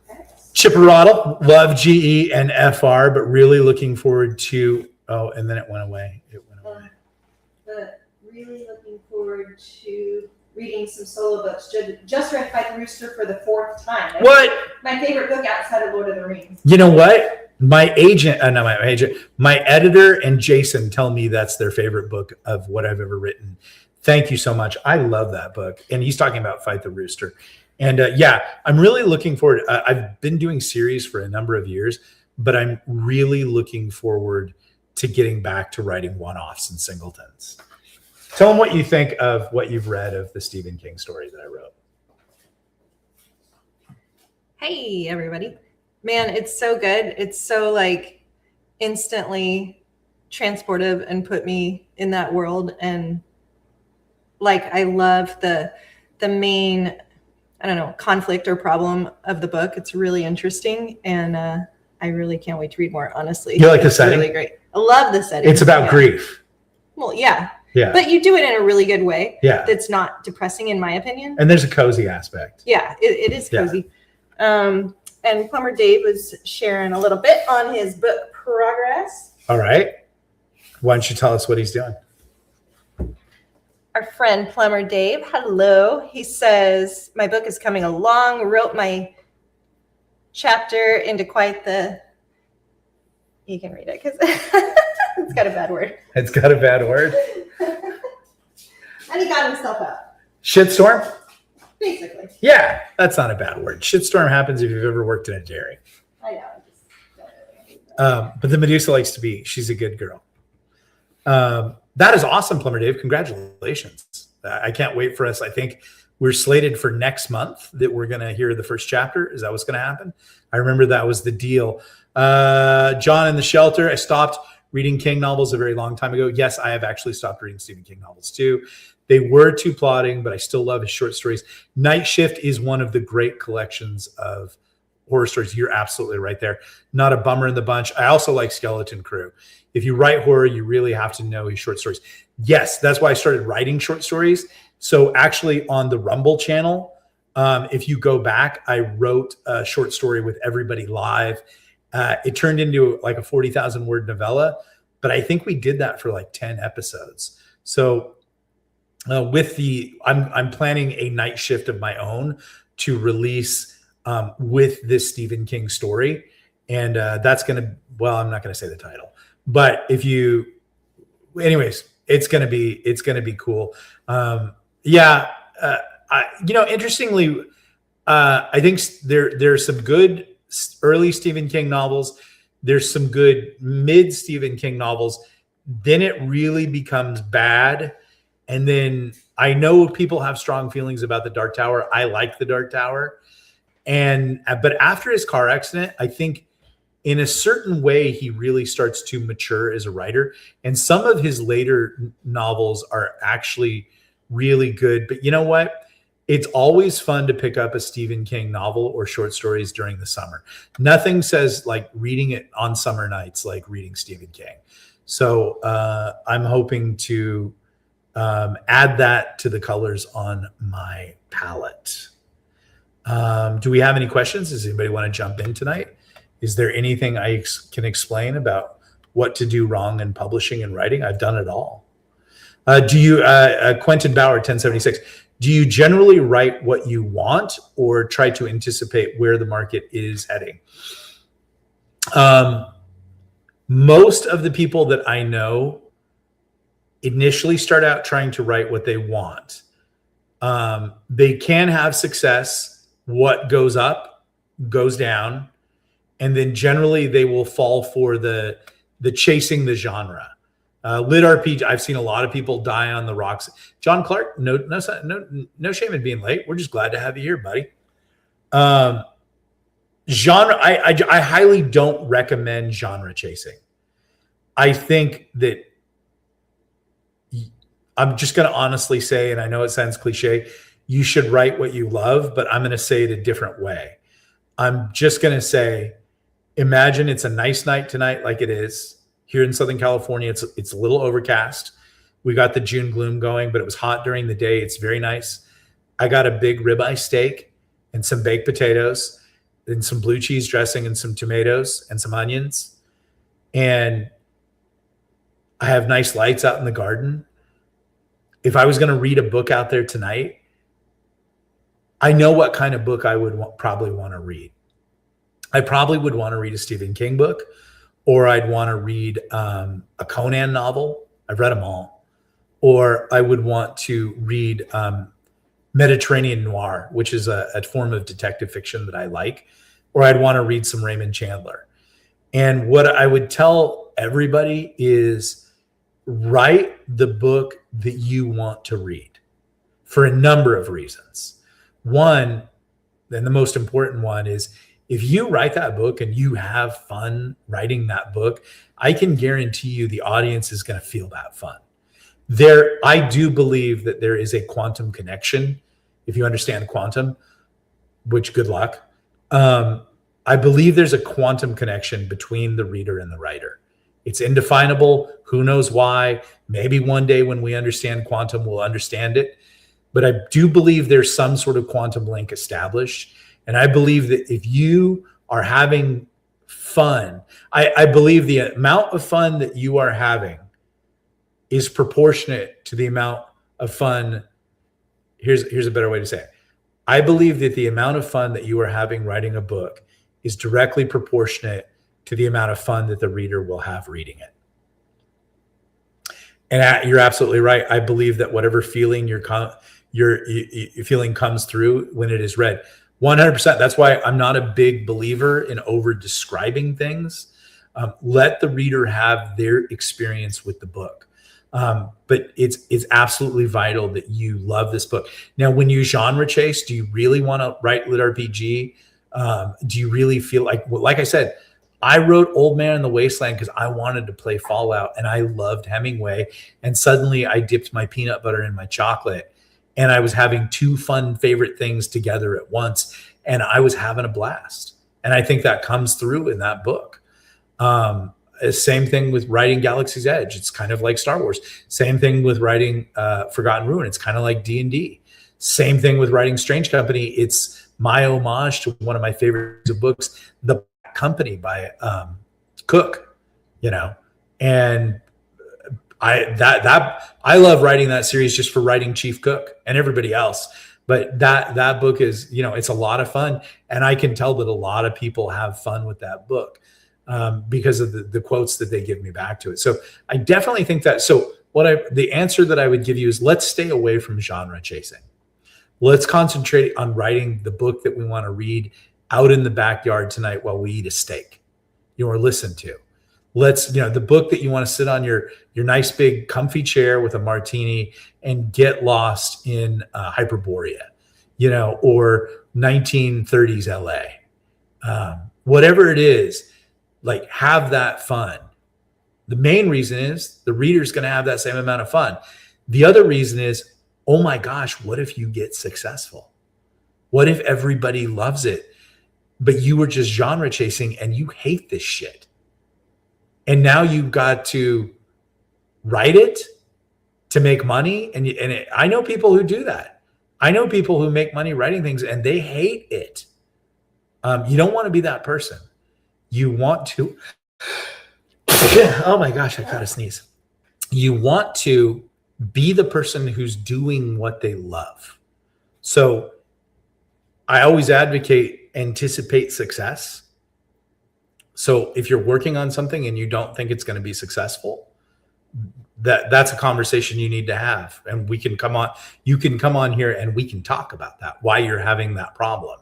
Speaker 2: X.
Speaker 1: Chipperadle, love GE and FR, but really looking forward to, and then it went away.
Speaker 2: But really looking forward to reading some solo books. Just read Fight the Rooster for the 4th time.
Speaker 1: What?
Speaker 2: My favorite book outside of Lord of the Rings.
Speaker 1: You know what? My editor and Jason tell me that's their favorite book of what I've ever written. Thank you so much. I love that book. And he's talking about Fight the Rooster. And I'm really looking forward. I've been doing series for a number of years, but I'm really looking forward to getting back to writing one-offs and singletons. Tell them what you think of what you've read of the Stephen King story that I wrote.
Speaker 3: Hey, everybody. Man, it's so good. It's so like instantly transportive and put me in that world. And like, I love the main, I don't know, conflict or problem of the book. It's really interesting. And I really can't wait to read more, honestly.
Speaker 1: You like the setting?
Speaker 3: Really great. I love the setting.
Speaker 1: It's about grief.
Speaker 3: Well, yeah.
Speaker 1: Yeah.
Speaker 3: But you do it in a really good way.
Speaker 1: Yeah.
Speaker 3: That's not depressing, in my opinion.
Speaker 1: And there's a cozy aspect.
Speaker 3: Yeah, it is cozy. Yeah. And Plumber Dave was sharing a little bit on his book progress.
Speaker 1: All right. Why don't you tell us what he's doing?
Speaker 3: Our friend Plumber Dave, hello. He says, my book is coming along. Wrote my chapter into quite the, you can read it because it's got a bad word.
Speaker 1: It's got a bad word.
Speaker 2: And he got himself out.
Speaker 1: Shitstorm?
Speaker 2: Basically.
Speaker 1: Yeah, that's not a bad word. Shitstorm happens if you've ever worked in a dairy.
Speaker 2: I know. I just don't really know.
Speaker 1: But the Medusa likes to be, she's a good girl. That is awesome, Plumber Dave. Congratulations. I can't wait for us. I think we're slated for next month that we're going to hear the first chapter. Is that what's going to happen? I remember that was the deal. John in the Shelter. I stopped reading King novels a very long time ago. Yes, I have actually stopped reading Stephen King novels too. They were too plotting, but I still love his short stories. Night Shift is one of the great collections of horror stories. You're absolutely right there. Not a bummer in the bunch. I also like Skeleton Crew. If you write horror, you really have to know his short stories. Yes, that's why I started writing short stories. So actually on the Rumble channel, if you go back, I wrote a short story with everybody live. It turned into like a 40,000 word novella, but I think we did that for like 10 episodes. So I'm planning a Night Shift of my own to release with this Stephen King story. And that's going to, well, I'm not going to say the title, but anyways, it's going to be cool. Interestingly, I think there's some good early Stephen King novels. There's some good mid Stephen King novels. Then it really becomes bad. And then I know people have strong feelings about The Dark Tower. I like The Dark Tower. But after his car accident, I think in a certain way, he really starts to mature as a writer. And some of his later novels are actually really good. But you know what? It's always fun to pick up a Stephen King novel or short stories during the summer. Nothing says like reading it on summer nights like reading Stephen King. So I'm hoping to add that to the colors on my palette. Do we have any questions? Does anybody want to jump in tonight? Is there anything I can explain about what to do wrong in publishing and writing? I've done it all. Quentin Bauer, 1076, do you generally write what you want or try to anticipate where the market is heading? Most of the people that I know initially start out trying to write what they want. They can have success. What goes up goes down. And then generally they will fall for the chasing the genre. Lit RPG, I've seen a lot of people die on the rocks. John Clark, no shame in being late. We're just glad to have you here, buddy. Genre, I highly don't recommend genre chasing. I think that I'm just going to honestly say, and I know it sounds cliche, you should write what you love, but I'm going to say it a different way. I'm just going to say, imagine it's a nice night tonight like it is. Here in Southern California, it's a little overcast. We got the June gloom going, but it was hot during the day. It's very nice. I got a big ribeye steak and some baked potatoes and some blue cheese dressing and some tomatoes and some onions. And I have nice lights out in the garden. If I was going to read a book out there tonight, I know what kind of book I would probably want to read. I probably would want to read a Stephen King book, or I'd want to read a Conan novel. I've read them all. Or I would want to read Mediterranean noir, which is a form of detective fiction that I like. Or I'd want to read some Raymond Chandler. And what I would tell everybody is write the book that you want to read for a number of reasons. One, and the most important one, is if you write that book and you have fun writing that book, I can guarantee you the audience is going to feel that fun. I do believe that there is a quantum connection. If you understand quantum, which good luck. I believe there's a quantum connection between the reader and the writer. It's indefinable. Who knows why? Maybe one day when we understand quantum, we'll understand it. But I do believe there's some sort of quantum link established. And I believe that if you are having fun, I believe the amount of fun that you are having is proportionate to the amount of fun. Here's a better way to say it. I believe that the amount of fun that you are having writing a book is directly proportionate to the amount of fun that the reader will have reading it. And you're absolutely right. I believe that whatever feeling you're feeling comes through when it is read. 100%. That's why I'm not a big believer in over describing things. Let the reader have their experience with the book. But it's absolutely vital that you love this book. Now, when you genre chase, do you really want to write lit RPG? Do you really feel like I said, I wrote Old Man in the Wasteland because I wanted to play Fallout and I loved Hemingway. And suddenly I dipped my peanut butter in my chocolate and I was having two fun favorite things together at once. And I was having a blast. And I think that comes through in that book. Same thing with writing Galaxy's Edge. It's kind of like Star Wars. Same thing with writing Forgotten Ruin. It's kind of like D&D. Same thing with writing Strange Company. It's my homage to one of my favorite books, The Black Company by Cook, and I love writing that series just for writing Chief Cook and everybody else. But that book is, it's a lot of fun. And I can tell that a lot of people have fun with that book because of the quotes that they give me back to it. So I definitely think that. So the answer that I would give you is let's stay away from genre chasing. Let's concentrate on writing the book that we want to read out in the backyard tonight while we eat a steak, or listen to. Let's, the book that you want to sit on your nice big comfy chair with a martini and get lost in Hyperborea, or 1930s LA. Whatever it is, like, have that fun. The main reason is the reader's going to have that same amount of fun. The other reason is, oh my gosh, what if you get successful? What if everybody loves it, but you were just genre chasing and you hate this shit? And now you've got to write it to make money. I know people who do that. I know people who make money writing things and they hate it. You don't want to be that person. You want to, oh my gosh, I gotta sneeze. You want to be the person who's doing what they love. So I always advocate anticipate success. So if you're working on something and you don't think it's going to be successful, that's a conversation you need to have. And you can come on here and we can talk about that, why you're having that problem.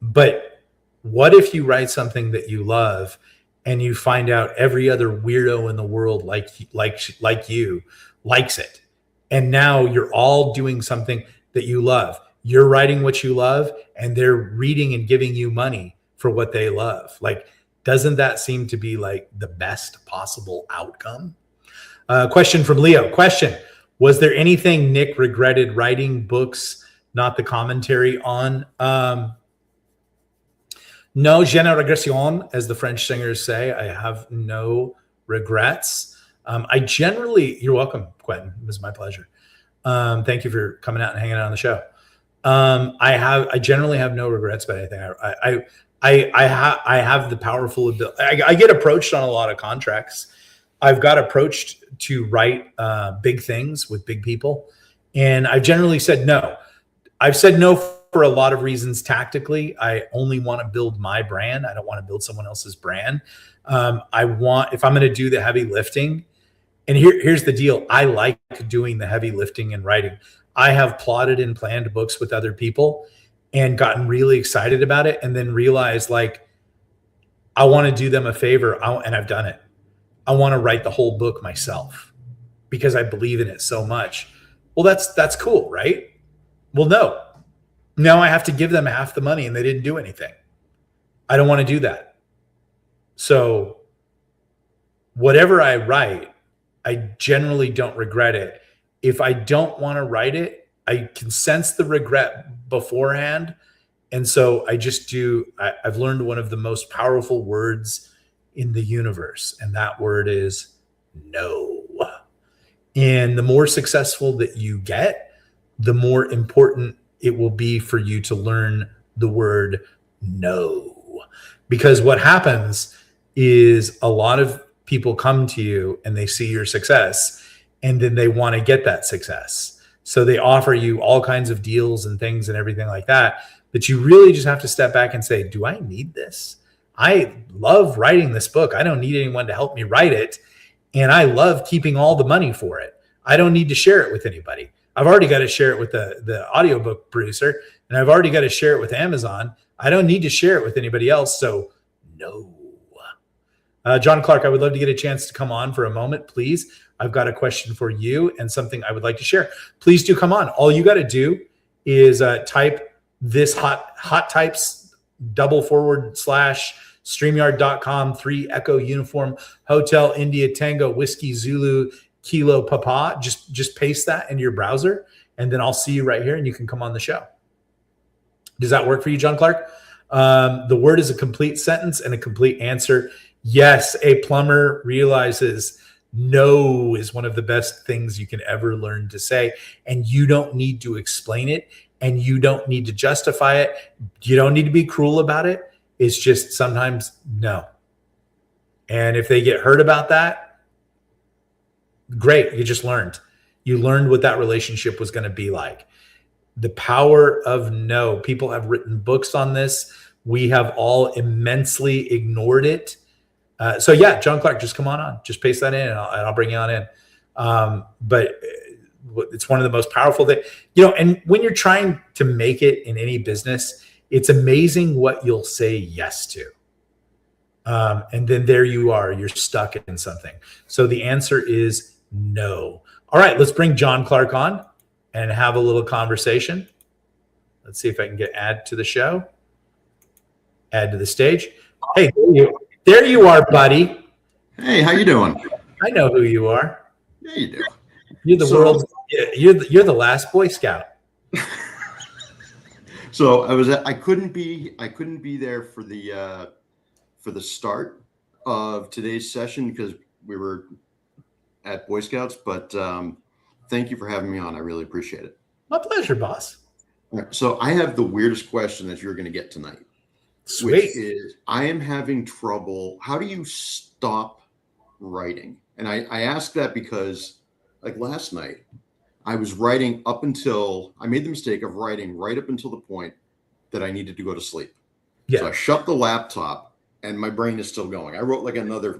Speaker 1: But what if you write something that you love and you find out every other weirdo in the world like you likes it? And now you're all doing something that you love. You're writing what you love and they're reading and giving you money for what they love. Like, doesn't that seem to be like the best possible outcome? Question from Leo. Question: was there anything Nick regretted writing books, not the commentary on? No, je ne regression, as the French singers say. I have no regrets. You're welcome, Quentin. It was my pleasure. Thank you for coming out and hanging out on the show. I generally have no regrets about anything. I have the powerful ability. I get approached on a lot of contracts. I've got approached to write big things with big people, and I've generally said no. I've said no for a lot of reasons. Tactically, I only want to build my brand. I don't want to build someone else's brand. If I'm going to do the heavy lifting, and here's the deal: I like doing the heavy lifting and writing. I have plotted and planned books with other people and gotten really excited about it, and then realized, like, I want to do them a favor, and I've done it. I want to write the whole book myself because I believe in it so much. Well, that's cool, right? Well, no. Now I have to give them half the money and they didn't do anything. I don't want to do that. So whatever I write, I generally don't regret it. If I don't want to write it, I can sense the regret beforehand. And so I just I've learned one of the most powerful words in the universe, and that word is no. And the more successful that you get, the more important it will be for you to learn the word no. Because what happens is a lot of people come to you and they see your success, and then they want to get that success. So they offer you all kinds of deals and things and everything like that. But you really just have to step back and say, do I need this? I love writing this book. I don't need anyone to help me write it. And I love keeping all the money for it. I don't need to share it with anybody. I've already got to share it with the audiobook producer, and I've already got to share it with Amazon. I don't need to share it with anybody else. So no. John Clark, I would love to get a chance to come on for a moment, please. I've got a question for you and something I would like to share. Please do come on. All you got to do is type this hot types / StreamYard.com 3 Echo Uniform Hotel India Tango Whiskey Zulu Kilo Papa. Just paste that into your browser, and then I'll see you right here, and you can come on the show. Does that work for you, John Clark? The word is a complete sentence and a complete answer. Yes, a plumber realizes no is one of the best things you can ever learn to say, and you don't need to explain it, and you don't need to justify it. You don't need to be cruel about it. It's just sometimes no. And if they get hurt about that, great. You just learned. You learned what that relationship was going to be like. The power of no. People have written books on this. We have all immensely ignored it. So yeah, John Clark, just come on. Just paste that in and I'll bring you on in. But It's one of the most powerful that, you know, and when you're trying to make it in any business, it's amazing what you'll say yes to. And then there you are, you're stuck in something. So the answer is no. All right, let's bring John Clark on and have a little conversation. Let's see if I can add to the show, add to the stage. Hey, there you are, buddy.
Speaker 4: Hey, how you doing?
Speaker 1: I know who you are.
Speaker 4: Yeah, you do.
Speaker 1: You're the world's. You're the last Boy Scout.
Speaker 4: So I couldn't be there for the start of today's session because we were at Boy Scouts, but thank you for having me on. I really appreciate it.
Speaker 1: My pleasure, boss.
Speaker 4: All right, so I have the weirdest question that you're going to get tonight.
Speaker 1: Sweet.
Speaker 4: Which is, I am having trouble. How do you stop writing? And I ask that because, like last night, I was writing up until I made the mistake of writing right up until the point that I needed to go to sleep.
Speaker 1: Yeah.
Speaker 4: So I shut the laptop and my brain is still going. I wrote like another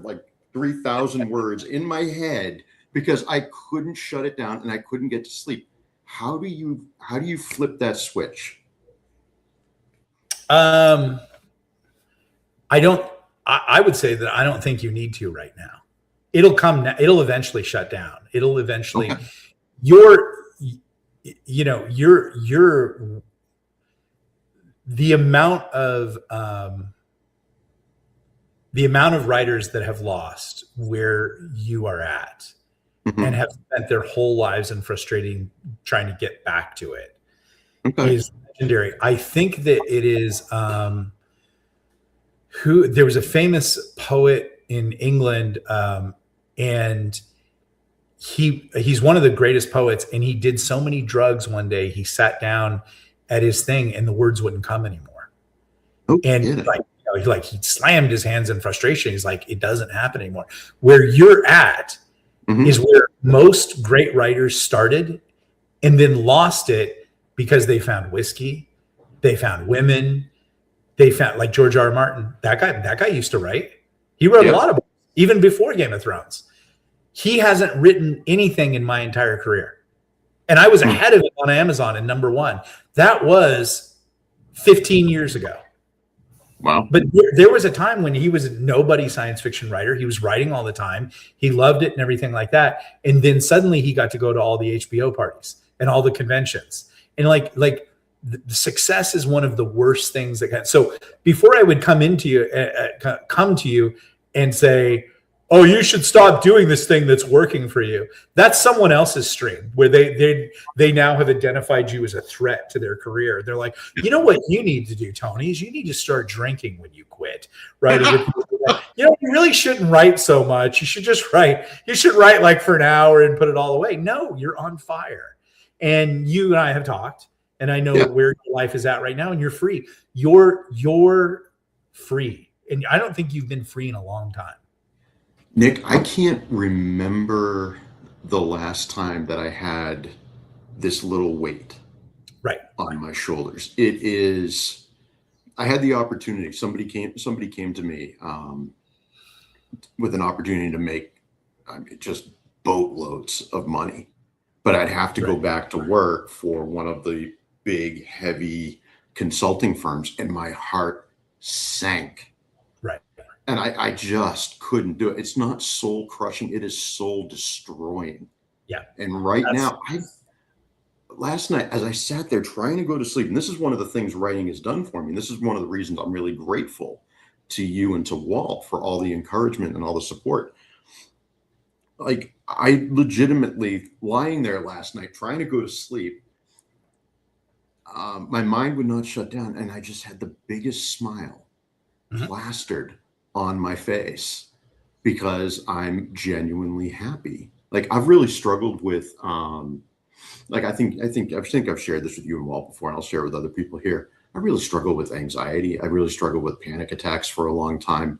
Speaker 4: 3,000 words in my head because I couldn't shut it down and I couldn't get to sleep. How do you flip that switch?
Speaker 1: I would say that I don't think you need to right now. It'll come. It'll eventually shut down. It'll eventually.
Speaker 4: Okay.
Speaker 1: The amount of writers that have lost where you are at and have spent their whole lives in frustrating trying to get back to it is legendary. I think that it is there was a famous poet in England, and he's one of the greatest poets, and he did so many drugs one day he sat down at his thing and the words wouldn't come anymore. And he slammed his hands in frustration. He's like, it doesn't happen anymore. Where you're at is where most great writers started and then lost it because they found whiskey, they found women, they found, like George R. R. Martin. That guy used to write. He wrote a lot of books, even before Game of Thrones. He hasn't written anything in my entire career. And I was ahead of it on Amazon in #1. That was 15 years ago.
Speaker 4: Wow.
Speaker 1: But there was a time when he was a nobody science fiction writer. He was writing all the time. He loved it and everything like that. And then suddenly he got to go to all the HBO parties and all the conventions. And like the success is one of the worst things that so before I would come to you and say, oh, you should stop doing this thing that's working for you. That's someone else's stream where they now have identified you as a threat to their career. They're like, you know what you need to do, Tony, is you need to start drinking when you quit, right? You really shouldn't write so much. You should just write. You should write like for an hour and put it all away. No, you're on fire. And you and I have talked, and I know where your life is at right now, and you're free. You're free. And I don't think you've been free in a long time.
Speaker 4: Nick, I can't remember the last time that I had this little weight on my shoulders. I had the opportunity. Somebody came to me with an opportunity to make just boatloads of money, but I'd have to go back to work for one of the big, heavy consulting firms, and my heart sank.
Speaker 1: Right.
Speaker 4: And I just couldn't do it. It's not soul crushing. It is soul destroying.
Speaker 1: Yeah.
Speaker 4: And now, last night, as I sat there trying to go to sleep, and this is one of the things writing has done for me. And this is one of the reasons I'm really grateful to you and to Walt for all the encouragement and all the support. Like, I legitimately lying there last night, trying to go to sleep. My mind would not shut down. And I just had the biggest smile plastered on my face because I'm genuinely happy. Like, I've really struggled with, I think I've shared this with you and Walt before, and I'll share with other people here. I really struggle with anxiety. I really struggle with panic attacks for a long time.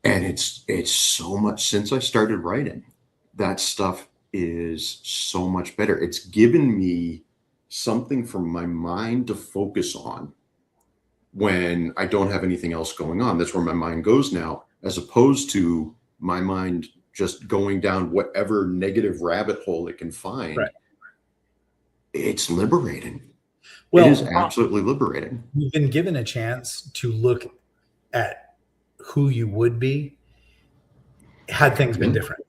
Speaker 4: And it's so much since I started writing, that stuff is so much better. It's given me something for my mind to focus on when I don't have anything else going on. That's where my mind goes now, as opposed to my mind just going down whatever negative rabbit hole it can find.
Speaker 1: Right.
Speaker 4: It's liberating.
Speaker 1: Well,
Speaker 4: it is absolutely liberating.
Speaker 1: You've been given a chance to look at who you would be had things been different.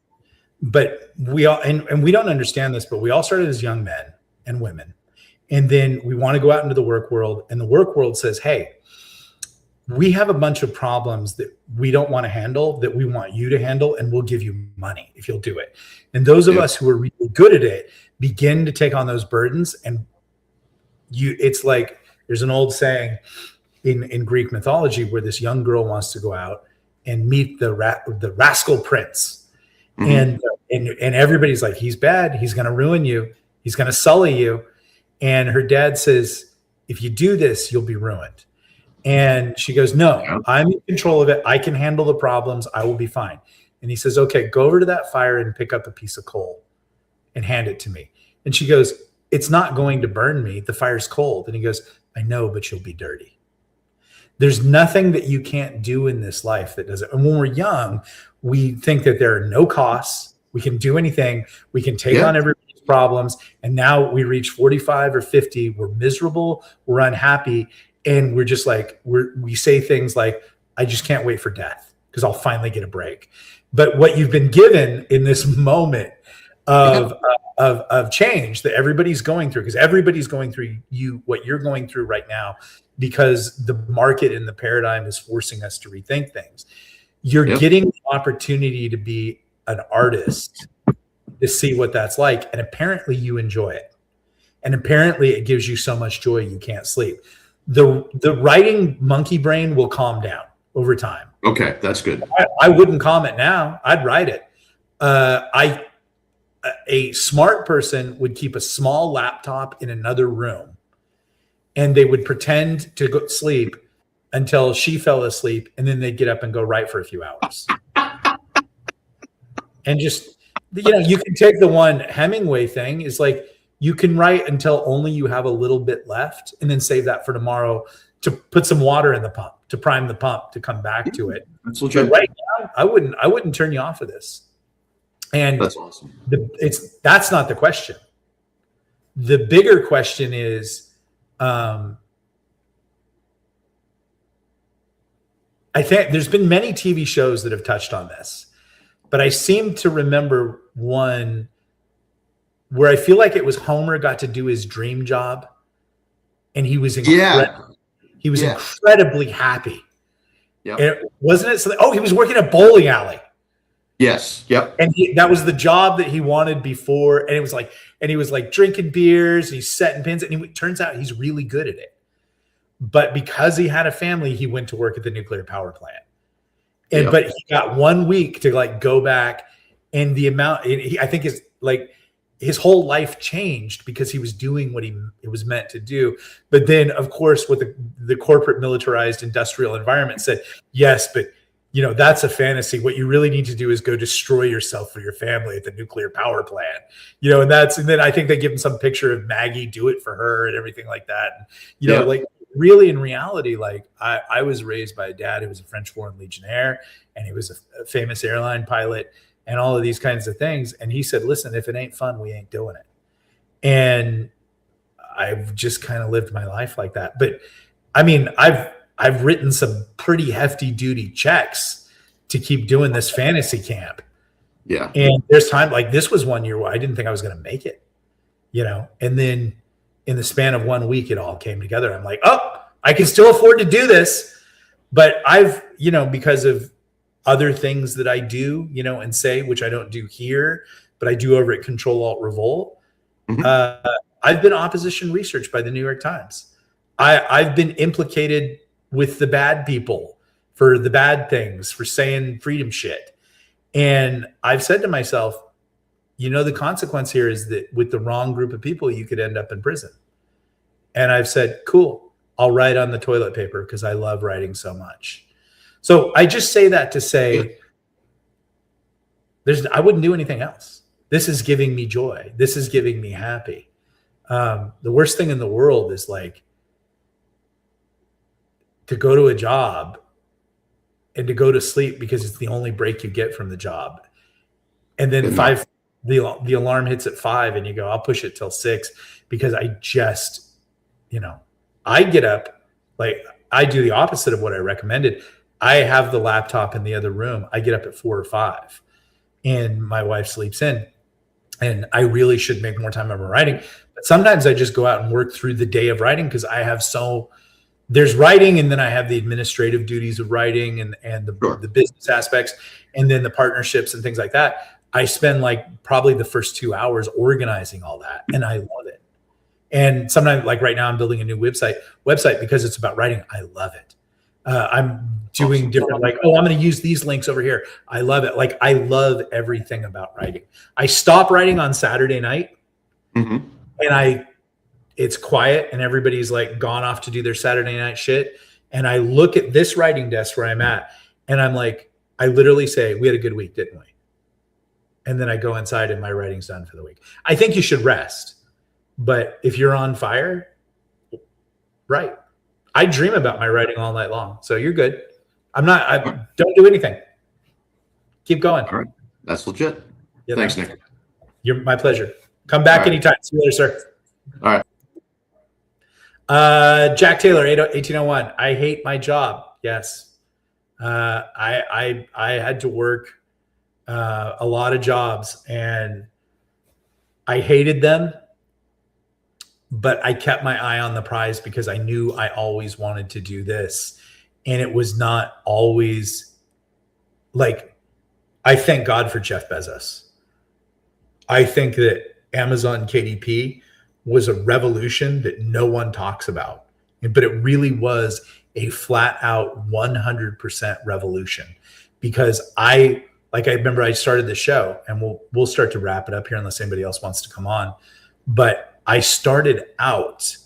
Speaker 1: But we all, and we don't understand this, but we all started as young men and women. And then we want to go out into the work world, and the work world says, hey, we have a bunch of problems that we don't want to handle that we want you to handle, and we'll give you money if you'll do it. And those of us who are really good at it begin to take on those burdens. And it's like, there's an old saying in Greek mythology where this young girl wants to go out and meet the rascal prince. Mm-hmm. And everybody's like, he's bad. He's going to ruin you. He's going to sully you. And her dad says, if you do this, you'll be ruined. And she goes, no, I'm in control of it. I can handle the problems. I will be fine. And he says, okay, go over to that fire and pick up a piece of coal and hand it to me. And she goes, it's not going to burn me. The fire's cold. And he goes, I know, but you'll be dirty. There's nothing that you can't do in this life that doesn't. And when we're young, we think that there are no costs. We can do anything. We can take on everybody's problems. And now we reach 45 or 50. We're miserable. We're unhappy. And we're just like, we say things like, I just can't wait for death because I'll finally get a break. But what you've been given in this moment of change that everybody's going through, because everybody's going through what you're going through right now, because the market and the paradigm is forcing us to rethink things. You're getting the opportunity to be an artist, to see what that's like. And apparently you enjoy it. And apparently it gives you so much joy you can't sleep. The writing monkey brain will calm down over time.
Speaker 4: Okay, that's good.
Speaker 1: I wouldn't calm it now. I'd write it. A smart person would keep a small laptop in another room, and they would pretend to go sleep until she fell asleep, and then they'd get up and go write for a few hours. And just, you can take the one Hemingway thing is like, you can write until only you have a little bit left, and then save that for tomorrow to put some water in the pump, to prime the pump, to come back to it.
Speaker 4: That's legit.
Speaker 1: But right now, I wouldn't turn you off of this. And
Speaker 4: that's awesome.
Speaker 1: That's not the question. The bigger question is, I think there's been many TV shows that have touched on this, but I seem to remember one where I feel like it was Homer got to do his dream job, and he was incredibly happy. Yeah, wasn't it? So, he was working at a bowling alley.
Speaker 4: Yes. Yep.
Speaker 1: And that was the job that he wanted before. And it was like, and he was like drinking beers, and he's setting pins, and it turns out he's really good at it. But because he had a family, he went to work at the nuclear power plant. And but he got 1 week to like go back, and the amount I think is like his whole life changed because he was doing what it was meant to do. But then, of course, what the corporate militarized industrial environment said, yes, but that's a fantasy. What you really need to do is go destroy yourself for your family at the nuclear power plant. And then I think they give him some picture of Maggie do it for her and everything like that. And, like really in reality, like I was raised by a dad who was a French Foreign Legionnaire, and he was a famous airline pilot and all of these kinds of things. And he said, listen, if it ain't fun, we ain't doing it. And I've just kind of lived my life like that. But I mean, I've written some pretty hefty duty checks to keep doing this fantasy camp.
Speaker 4: Yeah.
Speaker 1: And there's time, like this was 1 year where I didn't think I was going to make it, and then in the span of 1 week, it all came together. I'm like, oh, I can still afford to do this. But I've, because of other things that I do, and say, which I don't do here, but I do over at Control Alt Revolt. Mm-hmm. I've been opposition research by the New York Times. I've been implicated with the bad people for the bad things, for saying freedom shit. And I've said to myself, the consequence here is that with the wrong group of people, you could end up in prison. And I've said, cool, I'll write on the toilet paper because I love writing so much. So I just say that to say, I wouldn't do anything else. This is giving me joy. This is giving me happy. The worst thing in the world is like to go to a job and to go to sleep because it's the only break you get from the job. And then
Speaker 4: Good
Speaker 1: five, the alarm hits at 5 and you go, I'll push it till 6 because I just, I get up, like I do the opposite of what I recommended. I have the laptop in the other room. I get up at 4 or 5 and my wife sleeps in, and I really should make more time of my writing. But sometimes I just go out and work through the day of writing because I have there's writing, and then I have the administrative duties of writing and the business aspects, and then the partnerships and things like that. I spend like probably the first 2 hours organizing all that, and I love it. And sometimes, like right now, I'm building a new website because it's about writing. I love it. I'm doing different, like, I'm going to use these links over here. I love it. Like, I love everything about writing. I stop writing on Saturday night, and it's quiet, and everybody's like gone off to do their Saturday night shit. And I look at this writing desk where I'm at, and I'm like, I literally say, we had a good week, didn't we? And then I go inside and my writing's done for the week. I think you should rest. But if you're on fire, right. I dream about my writing all night long. So you're good. I don't do anything. Keep going.
Speaker 4: All right. That's legit.
Speaker 1: Yeah,
Speaker 4: thanks, Nick.
Speaker 1: You're my pleasure. Come back
Speaker 4: right.
Speaker 1: anytime. See you later, sir.
Speaker 4: All right.
Speaker 1: Jack Taylor, 1801. I hate my job. Yes. I had to work a lot of jobs, and I hated them, but I kept my eye on the prize because I knew I always wanted to do this. And it was not always like, I thank God for Jeff Bezos. I think that Amazon KDP was a revolution that no one talks about, but it really was a flat out 100% revolution, because I remember I started the show, and we'll start to wrap it up here unless anybody else wants to come on. But I started out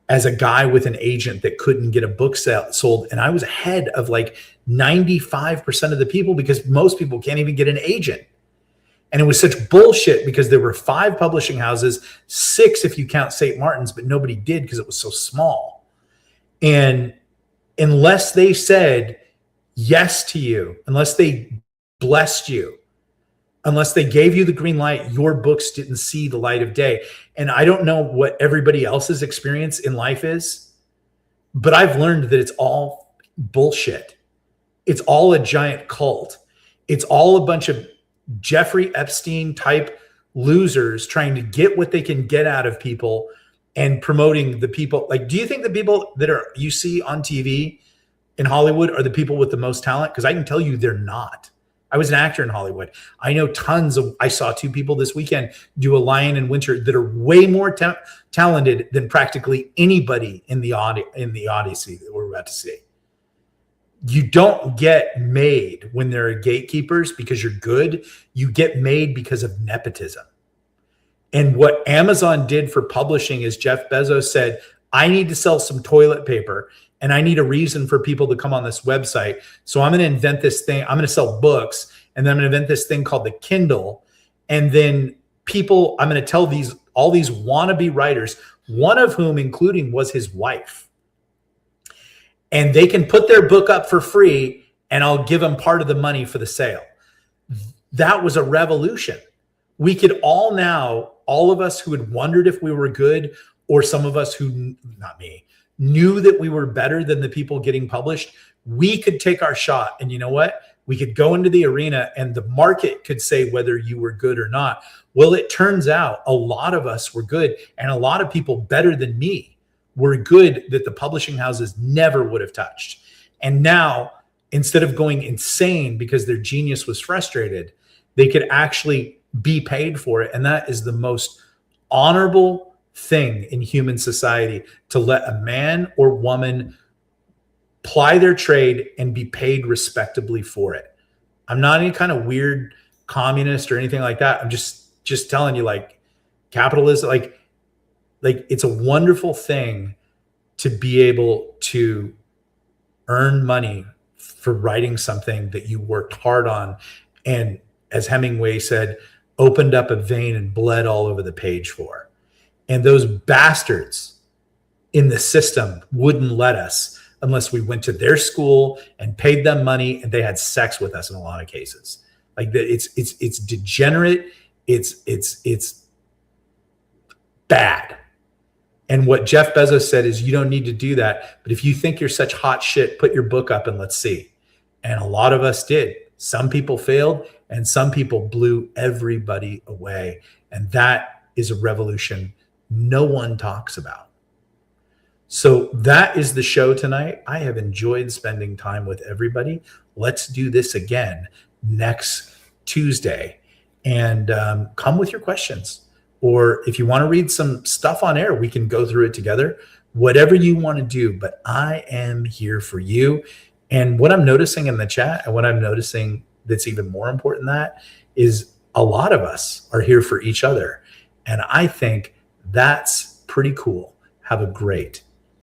Speaker 1: as a guy with an agent that couldn't get a book sold. And I was ahead of like 95% of the people, because most people can't even get an agent. And it was such bullshit because there were 5 publishing houses, 6 if you count St. Martin's, but nobody did because it was so small. And unless they said yes to you, unless they blessed you, unless they gave you the green light, your books didn't see the light of day. And I don't know what everybody else's experience in life is, but I've learned that it's all bullshit. It's all a giant cult. It's all a bunch of Jeffrey Epstein type losers trying to get what they can get out of people and promoting the people. Like, do you think the people that you see on TV in Hollywood are the people with the most talent? Because I can tell you they're not. I was an actor in Hollywood. I know I saw 2 people this weekend do A Lion in Winter that are way more talented than practically anybody in the Odyssey that we're about to see. You don't get made when there are gatekeepers because you're good. You get made because of nepotism. And what Amazon did for publishing is Jeff Bezos said, I need to sell some toilet paper, and I need a reason for people to come on this website. So I'm going to invent this thing. I'm going to sell books, and then I'm going to invent this thing called the Kindle. And then I'm going to tell all these wannabe writers, one of whom including was his wife, and they can put their book up for free, and I'll give them part of the money for the sale. That was a revolution. We could all of us who had wondered if we were good, or some of us who, not me, knew that we were better than the people getting published, we could take our shot. And you know what? We could go into the arena and the market could say whether you were good or not. Well, it turns out a lot of us were good, and a lot of people better than me were good that the publishing houses never would have touched. And now, instead of going insane because their genius was frustrated, they could actually be paid for it. And that is the most honorable thing in human society, to let a man or woman ply their trade and be paid respectably for it. I'm not any kind of weird communist or anything like that. I'm just telling you, like, capitalism, like it's a wonderful thing to be able to earn money for writing something that you worked hard on. And as Hemingway said, opened up a vein and bled all over the page for. And those bastards in the system wouldn't let us unless we went to their school and paid them money, and they had sex with us in a lot of cases. Like that, it's degenerate. It's bad. And what Jeff Bezos said is, you don't need to do that. But if you think you're such hot shit, put your book up and let's see. And a lot of us did. Some people failed, and some people blew everybody away. And that is a revolution no one talks about. So that is the show tonight. I have enjoyed spending time with everybody. Let's do this again next Tuesday. And come with your questions. Or if you want to read some stuff on air, we can go through it together. Whatever you want to do, but I am here for you. And what I'm noticing in the chat, and what I'm noticing that's even more important than that, is a lot of us are here for each other. And I think that's pretty cool. Have a great